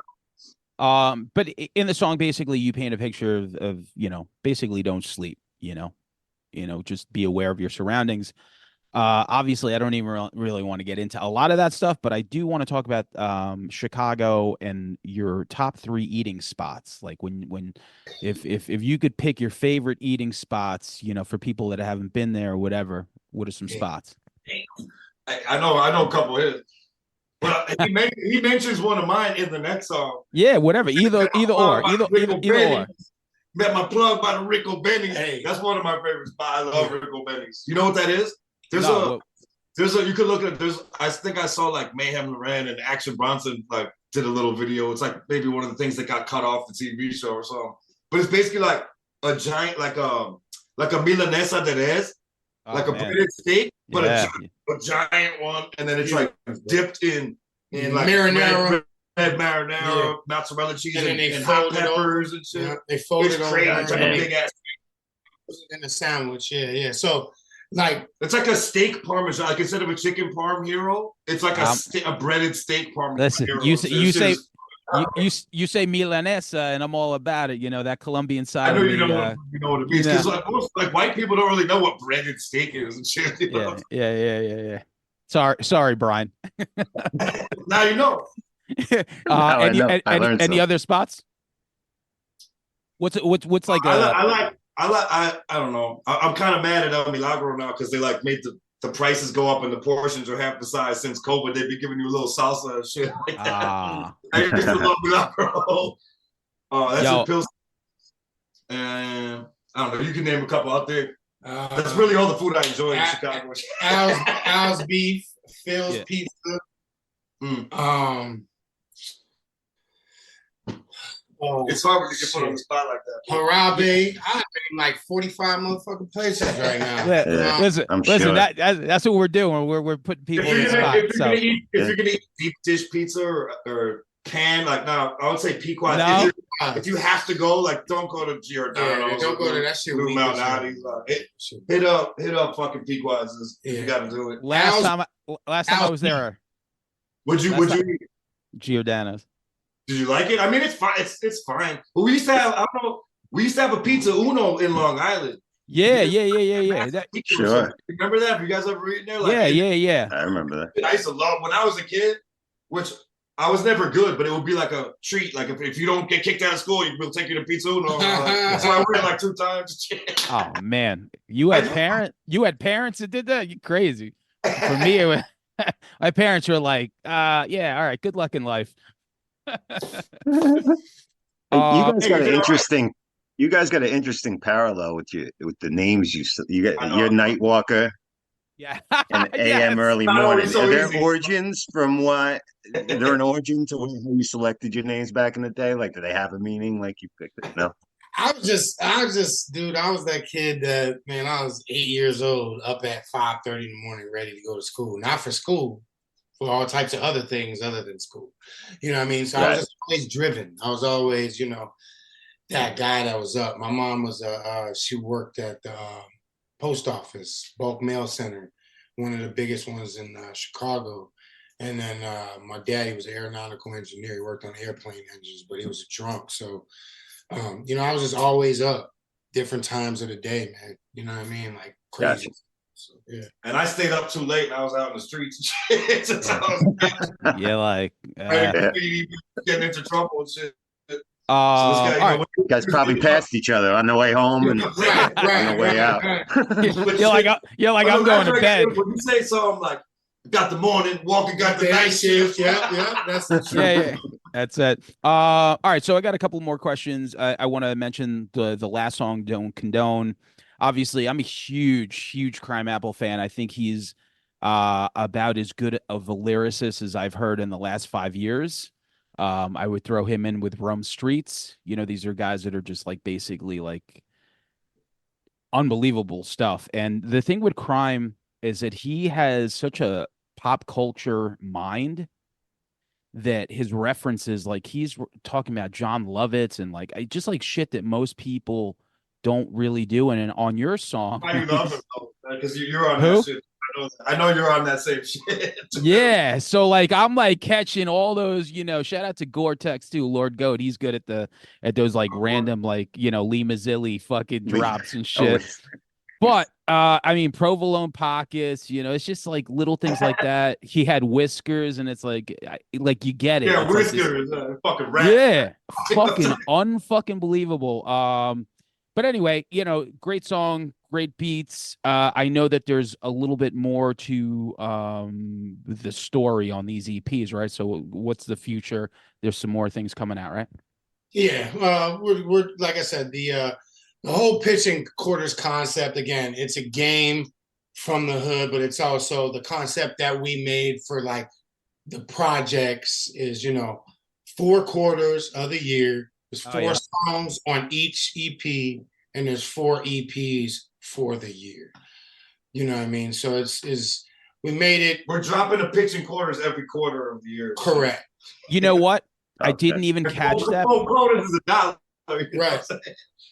Speaker 3: But in the song, basically, you paint a picture of basically don't sleep. Just be aware of your surroundings. Obviously, I don't even really want to get into a lot of that stuff, but I do want to talk about Chicago and your top 3 eating spots. Like if you could pick your favorite eating spots, for people that haven't been there or whatever, what are some spots?
Speaker 4: I know a couple of his. But he mentions one of mine in the next song.
Speaker 3: Yeah, whatever. Either or.
Speaker 4: Met my plug by the Rico Benny's. Hey, that's one of my favorite spots. I love Rico Benny's. You know what that is? There's you could look at I think I saw like Mayhem Loren and Action Bronson like did a little video. It's like maybe one of the things that got cut off the TV show or something. But it's basically like a giant like a milanesa de res, like a breaded steak, but a giant one, and then it's like dipped in like
Speaker 1: marinara,
Speaker 4: red marinara, mozzarella cheese, and hot peppers and shit.
Speaker 1: Yeah, they fold it over.
Speaker 4: It's like a big ass
Speaker 1: in the sandwich. Yeah. So like
Speaker 4: it's like a steak parmesan. Like instead of a chicken parm hero, it's like a breaded steak parmesan.
Speaker 3: Listen,
Speaker 4: hero.
Speaker 3: you say milanesa, and I'm all about it. That Colombian side.
Speaker 4: I know
Speaker 3: of
Speaker 4: you
Speaker 3: me,
Speaker 4: know what it means because like white people don't really know what breaded steak is and shit.
Speaker 3: Yeah. Sorry, Brian.
Speaker 4: Now you know.
Speaker 3: Any other spots? What's like?
Speaker 4: I don't know. I'm kind of mad at El Milagro now because they like made the prices go up and the portions are half the size since COVID. They'd be giving you a little salsa and shit like that. I used to love Milagro. That's a Pilsen. And I don't know. You can name a couple out there. That's really all the food I enjoy in Chicago.
Speaker 1: Al's Beef, Phil's Pizza.
Speaker 4: It's hard when you get put on the spot like that.
Speaker 1: Harabe. I'm in like 45 motherfucking places right now.
Speaker 3: Listen,
Speaker 5: sure.
Speaker 3: That's what we're doing. We're putting people in the spot.
Speaker 4: If you're gonna eat deep dish pizza or pan, like no, I would say Pequot.
Speaker 3: No.
Speaker 4: If you have to go, like don't go to Giordano's.
Speaker 1: Don't go to that shit.
Speaker 4: Blue Mountain Audis. Hit up fucking Pequot's. You got to do it.
Speaker 3: Last time I was there.
Speaker 4: Would you eat
Speaker 3: Giordano's?
Speaker 4: Did you like it? I mean, it's fine. It's fine. But we used to have we used to have a Pizza Uno in Long Island.
Speaker 3: Yeah.
Speaker 4: Sure. Remember that? Have you guys ever eaten there? Like,
Speaker 3: yeah.
Speaker 5: I remember that.
Speaker 4: I used to love when I was a kid, which I was never good, but it would be like a treat. Like if you don't get kicked out of school, we'll take you to Pizza Uno. So I went like 2 times.
Speaker 3: Oh man, you had parents that did that? You crazy. For me, it was, my parents were like, yeah, all right, good luck in life.
Speaker 5: You guys got an interesting parallel with the names you got. You're Nightwalker.
Speaker 3: Yeah.
Speaker 5: And AM early morning.
Speaker 4: So
Speaker 5: Are there
Speaker 4: easy.
Speaker 5: origins from what? Is there an origin to how you selected your names back in the day? Like, do they have a meaning? Like you picked it? No.
Speaker 1: I was just, dude. I was that kid that, man. I was 8 years old, up at 5:30 in the morning, ready to go to school. Not for school, for all types of other things other than school. You know what I mean? So I was just always driven. I was always, that guy that was up. My mom was she worked at the post office, bulk mail center, one of the biggest ones in Chicago. And then my daddy was an aeronautical engineer. He worked on airplane engines, but he was a drunk. So, you know, I was just always up different times of the day, man. You know what I mean? Like crazy.
Speaker 5: Gotcha.
Speaker 1: So, yeah.
Speaker 4: And I stayed up too late and I was out in the streets and shit. Since I was
Speaker 3: Yeah, like
Speaker 4: getting into trouble and shit. So this
Speaker 3: all
Speaker 4: guy,
Speaker 3: right.
Speaker 5: You guys probably passed each other on the way home and
Speaker 1: Right,
Speaker 5: on the way out.
Speaker 3: You're like I'm going to bed.
Speaker 4: When you say so, I'm like, got the morning, walking, got the night shift.
Speaker 1: Yeah, that's the truth.
Speaker 3: Yeah, that's it. All right, so I got a couple more questions. I want to mention the last song, "Don't Condone." Obviously, I'm a huge Crime Apple fan. I think he's about as good of a lyricist as I've heard in the last 5 years. I would throw him in with Rome Streets. You know, these are guys that are just like basically like unbelievable stuff. And the thing with Crime is that he has such a pop culture mind that his references, like he's talking about John Lovitz and like just like shit that most people don't really do. And on your song,
Speaker 4: I love it because you're on
Speaker 3: Who?
Speaker 4: that shit. I know you're on that same shit.
Speaker 3: yeah. So like I'm like catching all those, you know, shout out to Gore-Tex too, Lord Goat. He's good at those like random, like, you know, Lee Mazzilli fucking drops and shit. But I mean, provolone pockets, you know, it's just like little things like that. He had whiskers, and it's like you get it.
Speaker 4: Yeah,
Speaker 3: It's like this-
Speaker 4: whiskers, fucking rat.
Speaker 3: yeah, fucking unfucking believable. But anyway, you know, great song, great beats. I know that there's a little bit more to the story on these EPs, right? So what's the future? There's some more things coming out, right?
Speaker 1: Yeah, we're like I said, the whole pitching quarters concept, again, it's a game from the hood, but it's also the concept that we made for like the projects is, you know, 4 quarters of the year. There's 4 songs on each EP, and there's 4 EPs for the year. You know what I mean? So it's we made it.
Speaker 4: We're dropping the pitching quarters every quarter of the year.
Speaker 1: Correct.
Speaker 3: You know what? I
Speaker 5: Okay.
Speaker 3: didn't even catch that.
Speaker 4: 4 quarters is $1.
Speaker 1: Right.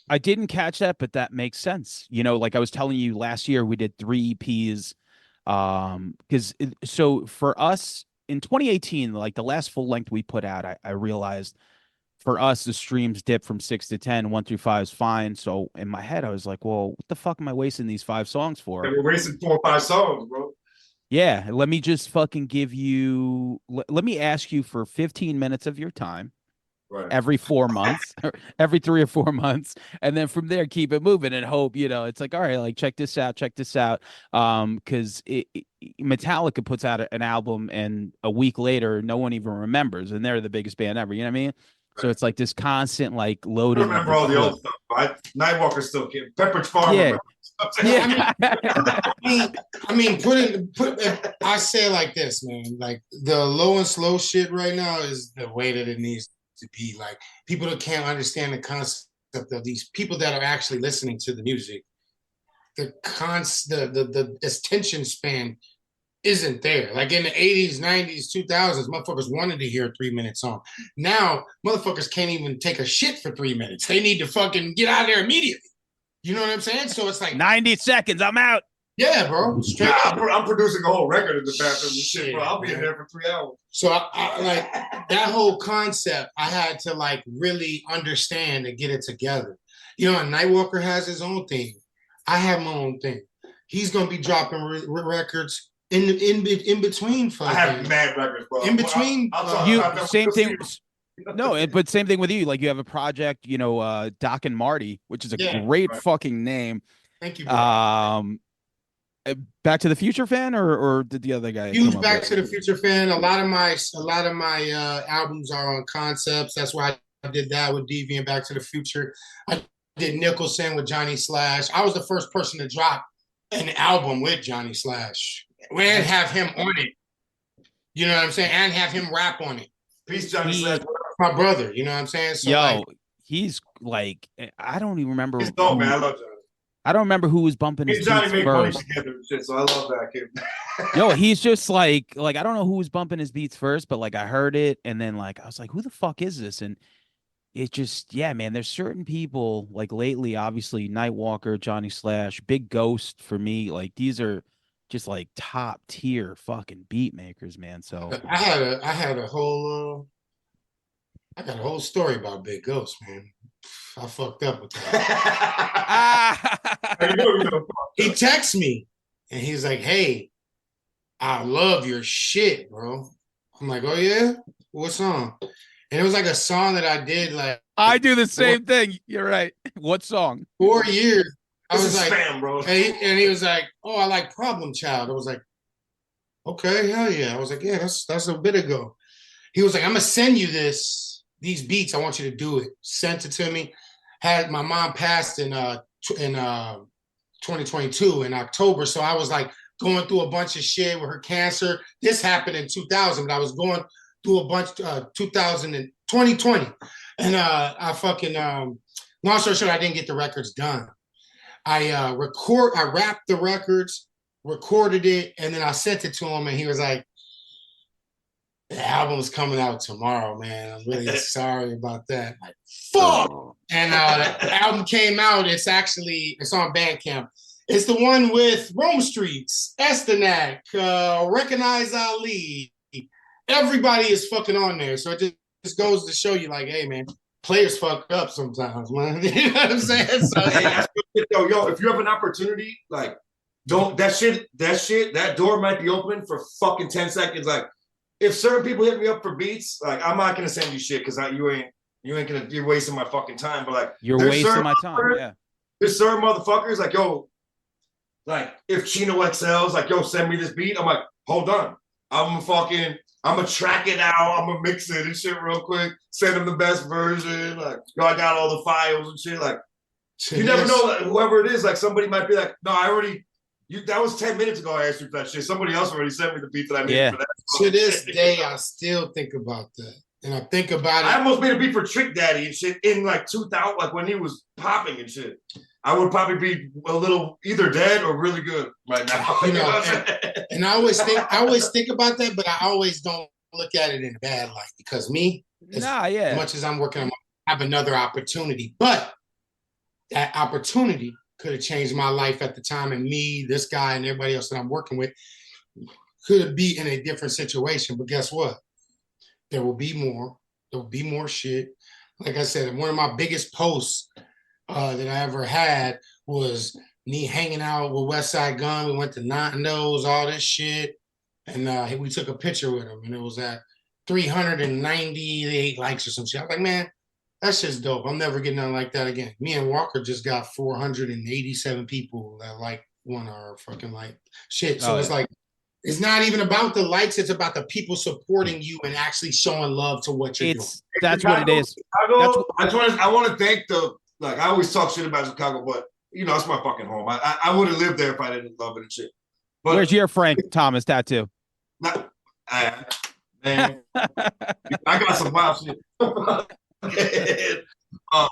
Speaker 3: I didn't catch that, but that makes sense. You know, like I was telling you last year, we did 3 EPs. Because so for us in 2018, like the last full length we put out, I realized for us the streams dipped from 6 to 10, 1 through 5 is fine. So in my head, I was like, well, what the fuck am I wasting these 5 songs for?
Speaker 4: We're wasting 4 or 5 songs, bro.
Speaker 3: Yeah, let me just fucking give you. Let me ask you for 15 minutes of your time.
Speaker 4: Right.
Speaker 3: Every 4 months, or every 3 or 4 months, and then from there keep it moving and hope, you know, it's like, all right, like check this out. Because Metallica puts out an album and a week later no one even remembers, and they're the biggest band ever, you know what I mean? So it's like this constant like
Speaker 4: I
Speaker 3: loading.
Speaker 4: remember all the old stuff. Nightwalker still came. Pepperidge Farm.
Speaker 3: Yeah.
Speaker 1: Yeah. I mean, I say it like this, man. Like the low and slow shit right now is the way that it needs to be. Like people that can't understand the concept of these people that are actually listening to the music. The attention span isn't there. Like in the 80s, 90s, 2000s, motherfuckers wanted to hear a 3-minute song. Now, motherfuckers can't even take a shit for 3 minutes. They need to fucking get out of there immediately. You know what I'm saying? So it's like
Speaker 3: 90 seconds, I'm out.
Speaker 1: Yeah, bro. Straight up.
Speaker 4: I'm producing a whole record in the bathroom and shit, bro. I'll be in there for 3 hours.
Speaker 1: So I like that whole concept. I had to like really understand and get it together. You know, and Nightwalker has his own thing. I have my own thing. He's gonna be dropping records in between.
Speaker 4: I have mad records, bro.
Speaker 1: In between,
Speaker 3: same thing. No, but same thing with you. Like you have a project, you know, Doc and Marty, which is a great fucking name.
Speaker 1: Thank you, bro.
Speaker 3: Back to the Future fan, or did the other guy?
Speaker 1: Huge Back to the Future fan. A lot of my albums are on concepts. That's why I did that with Deviant Back to the Future. I did Nicholson with Johnny Slash. I was the first person to drop an album with Johnny Slash and have him on it. You know what I'm saying? And have him rap on it.
Speaker 4: Peace, Johnny Slash.
Speaker 1: My brother. You know what I'm saying? So,
Speaker 3: yo, he's like, I don't even remember.
Speaker 4: He's dope, man. I love Johnny.
Speaker 3: I don't remember who was bumping his
Speaker 4: Johnny
Speaker 3: beats first.
Speaker 4: Together and shit, so I love that kid.
Speaker 3: Yo, he's just like I don't know who was bumping his beats first, but like I heard it and then like I was like, who the fuck is this? And it just, yeah, man, there's certain people like lately, obviously Nightwalker, Johnny Slash, Big Ghost for me, like these are just like top tier fucking beat makers, man. So
Speaker 1: I got a whole story about Big Ghost, man. I fucked up with that.
Speaker 3: ah,
Speaker 1: He texts me and he's like, "Hey, I love your shit, bro." I'm like, "Oh yeah, what song?" And it was like a song that I did like
Speaker 3: I do the same thing. You're right. What song?
Speaker 1: 4 years. I
Speaker 4: This
Speaker 1: was
Speaker 4: is
Speaker 1: like,
Speaker 4: spam, bro.
Speaker 1: and he was like, "Oh, I like Problem Child." I was like, "Okay, hell yeah." I was like, "Yeah, that's a bit ago." He was like, "I'm gonna send you these beats. I want you to do it." Sent it to me. Had my mom passed in 2022 in October, so I was like going through a bunch of shit with her cancer. This happened in 2000, but I was going through a bunch 2000 and 2020, and I fucking long story short, I didn't get the records done. I wrapped the records, recorded it, and then I sent it to him, and he was like, "The album's coming out tomorrow, man. I'm really sorry about that." Like, fuck.
Speaker 5: Oh.
Speaker 1: And the album came out. It's on Bandcamp. It's the one with Rome Streets, Estanak, Recognize Ali. Everybody is fucking on there. So it just goes to show you, like, hey, man, players fuck up sometimes, man. You know what I'm saying? So,
Speaker 4: Yo, if you have an opportunity, like, don't that door might be open for fucking 10 seconds. Like, if certain people hit me up for beats, like, I'm not gonna send you shit because you're wasting my fucking time. But like,
Speaker 3: You're wasting my time. Yeah.
Speaker 4: There's certain motherfuckers like, yo, like if Chino XL's like, yo, send me this beat. I'm like, hold on, I'm gonna track it out. I'm gonna mix it and shit real quick. Send them the best version. Like, yo, I got all the files and shit. Like, you never know. Like, whoever it is, like somebody might be like, no, I already. That was 10 minutes ago. I asked you for that shit. Somebody else already sent me the beat that I needed for that.
Speaker 1: To this day, I still think about that. And I think about it.
Speaker 4: I almost made a beat for Trick Daddy and shit in like 2000, like when he was popping and shit. I would probably be a little either dead or really good right now.
Speaker 1: You know, and I always think about that, but I always don't look at it in a bad light because as much as I'm working on, I have another opportunity. But that opportunity could have changed my life at the time, and me, this guy, and everybody else that I'm working with could be in a different situation. But guess what? There will be more. There will be more shit. Like I said, one of my biggest posts that I ever had was me hanging out with West Side Gun. We went to Nando's, all this shit, and we took a picture with him, and it was at 398 likes or some shit. I was like, man, that's just dope. I'm never getting nothing like that again. Me and Walker just got 487 people that like one of our fucking like shit. So it's like, it's not even about the likes. It's about the people supporting you and actually showing love to what you're doing.
Speaker 3: That's what it is.
Speaker 4: Chicago, I want to thank I always talk shit about Chicago, but you know, it's my fucking home. I would have lived there if I didn't love it and shit. But
Speaker 3: where's your Frank Thomas tattoo?
Speaker 4: Man, I got some wild shit. No,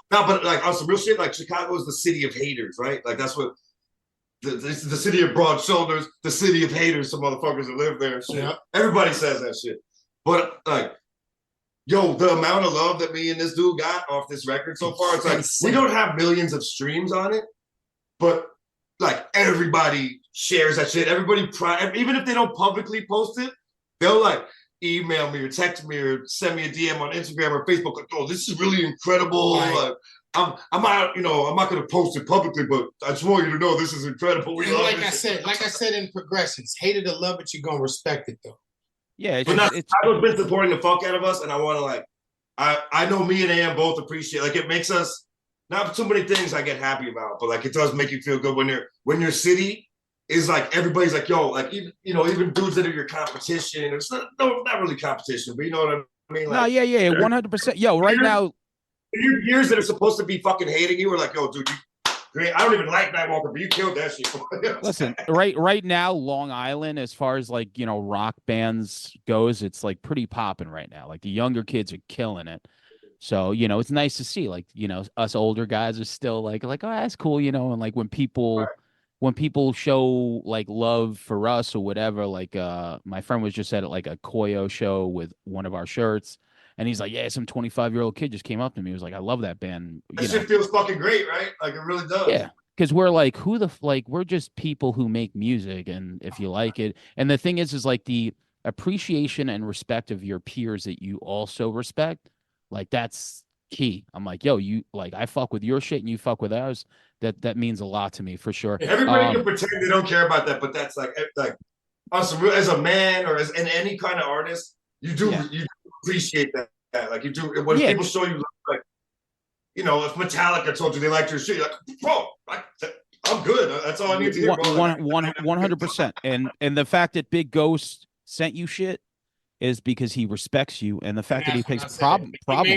Speaker 4: but like on some real shit, like Chicago is the city of haters, right? Like that's what the city of broad shoulders, the city of haters, some motherfuckers that live there and shit. Yeah. Everybody says that shit. But like, yo, the amount of love that me and this dude got off this record so far, it's like we don't have millions of streams on it, but like everybody shares that shit. Everybody, even if they don't publicly post it, they'll like email me or text me or send me a DM on Instagram or Facebook. Like, oh, this is really incredible. Right. Like, I'm not, I'm not going to post it publicly, but I just want you to know this is incredible. We love
Speaker 1: like I said in progressions, hated to love it, you're going to respect it though.
Speaker 3: Yeah,
Speaker 4: Chicago's been supporting the fuck out of us, and I want to like, I know me and AM both appreciate. Like, it makes us not too many things I get happy about, but like it does make you feel good when your city is like everybody's like, yo, like even dudes that are your competition. It's not really competition, but you know what I mean. Like,
Speaker 3: no, yeah, 100%. Yo, right now,
Speaker 4: your peers that are supposed to be fucking hating you are like, yo, dude, I don't even like Nightwalker, but you killed that shit.
Speaker 3: Listen, right now, Long Island, as far as like, rock bands goes, it's like pretty popping right now. Like the younger kids are killing it. So, it's nice to see like, us older guys are still like, oh, that's cool, and like when people show like love for us or whatever, like my friend was just at like a Koyo show with one of our shirts. And he's like, yeah, some 25-year-old kid just came up to me. He was like, I love that band.
Speaker 4: That shit feels fucking great, right? Like, it really does.
Speaker 3: Yeah. because we're like, we're just people who make music, and if you like it, and the thing is like the appreciation and respect of your peers that you also respect, like that's key. I'm like, yo, you like I fuck with your shit and you fuck with ours. That means a lot to me for sure.
Speaker 4: Everybody can pretend they don't care about that, but that's like us as a man or as in any kind of artist, you do appreciate that. Like you do when people show you love, like, you know, if Metallica told you they liked your shit, you're like, bro, I'm good. That's all I need to hear.
Speaker 3: 100%. And the fact that Big Ghost sent you shit is because he respects you, and the fact that he picks problem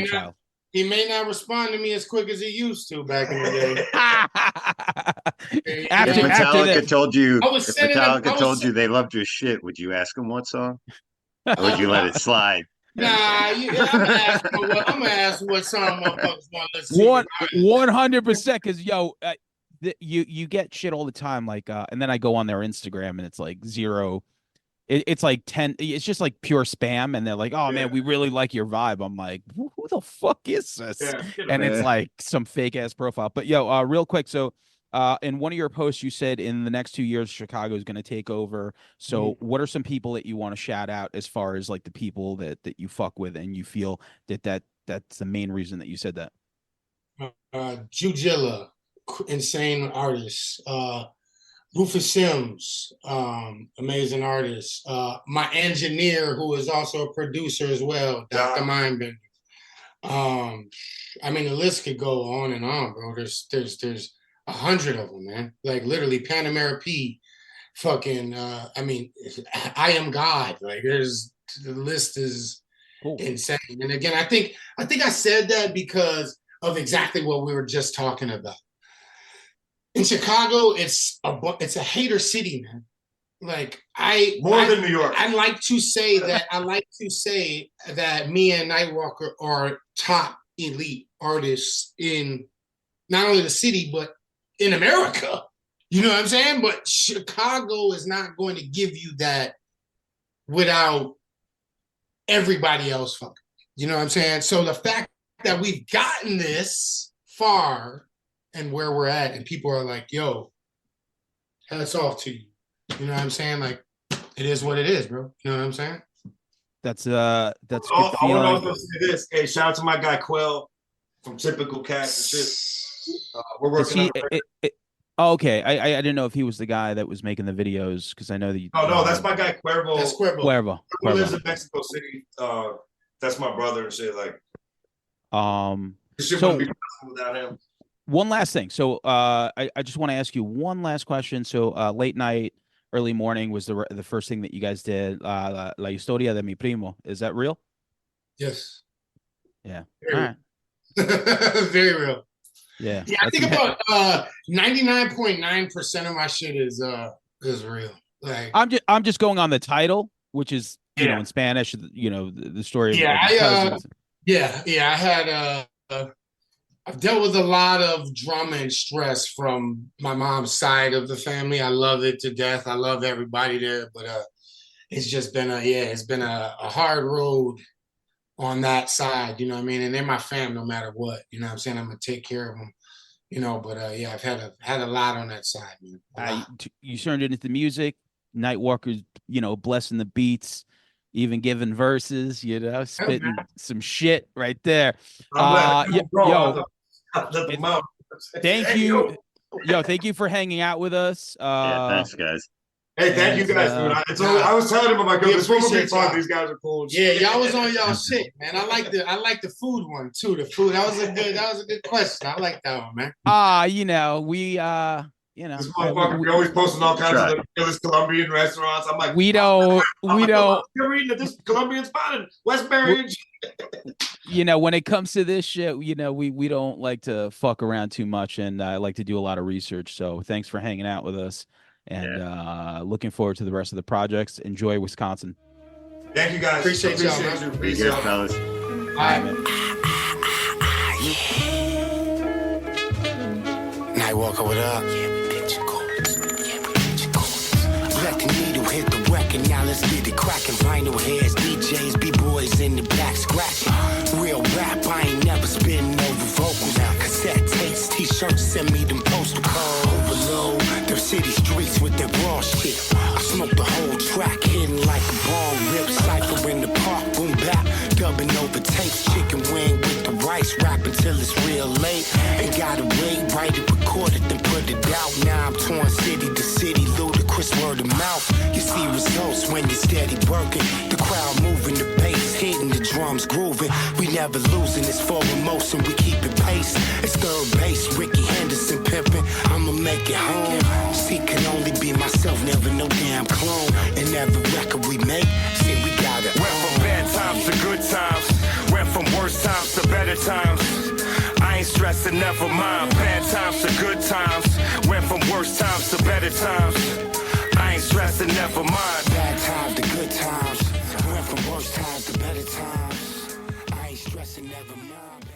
Speaker 3: child.
Speaker 1: He may not respond to me as quick as he used to back in the day.
Speaker 5: If Metallica told you, they loved your shit, would you ask him what song, or would you let it slide?
Speaker 1: Nah, I'm gonna ask what song motherfuckers want to listen to.
Speaker 3: 100%, because you get shit all the time, like, and then I go on their Instagram and it's like zero. It's like 10. It's just like pure spam, and they're like, "Oh man, we really like your vibe." I'm like, "Who the fuck is this?" And it's like some fake ass profile. But real quick, so in one of your posts, you said in the next 2 years, Chicago is going to take over. So, what are some people that you want to shout out as far as like the people that you fuck with, and you feel that's the main reason that you said that?
Speaker 1: Jujilla, insane artist. Rufus Sims, amazing artist. My engineer, who is also a producer as well, Dr. Mindbender. I mean, the list could go on and on, bro. There's 100 of them, man. Like literally, Panamera P, fucking. I Am God. Like the list is insane. And again, I think I said that because of exactly what we were just talking about. In Chicago, it's a hater city, man. Like more than New York. I like to say that me and Nightwalker are top elite artists in not only the city but in America. You know what I'm saying? But Chicago is not going to give you that without everybody else fucking. You know what I'm saying? So the fact that we've gotten this far and where we're at, and people are like, yo, hats off to you. You know what I'm saying? Like, it is what it is, bro. You know what I'm saying?
Speaker 3: That's good
Speaker 4: feeling. I want to also say this. Hey, shout out to my guy Quell from Typical Cats and shit. We're working on
Speaker 3: okay. I didn't know if he was the guy that was making the videos, because I know that
Speaker 4: no, that's my guy Cuervo.
Speaker 1: That's Cuervo.
Speaker 3: Cuervo
Speaker 4: lives in Mexico City. That's my brother and shit. Like, this shit wouldn't be possible without him.
Speaker 3: One last thing. So I just want to ask you one last question. So late night, early morning was the first thing that you guys did. La historia de mi primo. Is that real?
Speaker 1: Yes.
Speaker 3: Yeah.
Speaker 1: Very
Speaker 3: all right.
Speaker 1: Very real.
Speaker 3: Yeah.
Speaker 1: I think about 99.9% of my shit is real. Like
Speaker 3: I'm just going on the title, which is you know in Spanish. You know the story.
Speaker 1: I had I've dealt with a lot of drama and stress from my mom's side of the family. I love it to death. I love everybody there, but it's just been a hard road on that side, you know what I mean? And they're my fam no matter what, you know what I'm saying? I'm gonna take care of them, you know, but I've had a lot on that side, man.
Speaker 3: You turned it into music. Nightwalker's, blessing the beats, even giving verses, spitting some shit right there. Thank you. Thank you for hanging out with us.
Speaker 5: Thanks, guys.
Speaker 4: Hey, thank you guys, dude. I was telling him about this one more fun. These guys are cool.
Speaker 1: Yeah, y'all was on y'all shit, man. I like the food one too. The food that was a good question. I like that one, man.
Speaker 4: This motherfucker be always posting all kinds of the Colombian restaurants. I'm like,
Speaker 3: we don't.
Speaker 4: You're eating at this Colombian spot in Westbury.
Speaker 3: When it comes to this shit, we don't like to fuck around too much, and I like to do a lot of research. So thanks for hanging out with us, and looking forward to the rest of the projects. Enjoy Wisconsin.
Speaker 4: Thank you guys.
Speaker 1: Appreciate y'all, man.
Speaker 5: Be good, fellas.
Speaker 3: All right, man.
Speaker 2: Nightwalker, what up? Let the needle hit the record, now let's get it cracking. Vinyl heads, DJs, B-boys in the back scratching. Real rap, I ain't never spitting over vocals. Cassette tapes, t-shirts, send me them postal codes. streets with that raw shit. I smoke the whole track, hidden like a ball rip. Cypher in the park, boom bap, dubbing over tapes. Chicken wing with the rice, rapping till it's real late. Ain't gotta wait, write it, record it, then put it out. Now I'm touring city to city, ludicrous word of mouth. You see results when you're steady working. The crowd moving, the bass hitting, the drums grooving. We never losing, it's forward motion, we keep it pace. It's third base, Ricky Henderson pimping. I'ma make it home. See, can only be myself, never no damn clone. And every record we make, see, we got it.
Speaker 6: Went from bad times to good times. Went from worse times to better times. I ain't stressing, never mind. Bad times to good times. Went from worse times to better times. I ain't stressing, never mind.
Speaker 2: Bad times to good times. Went from worse times to better times. I ain't stressing, never mind.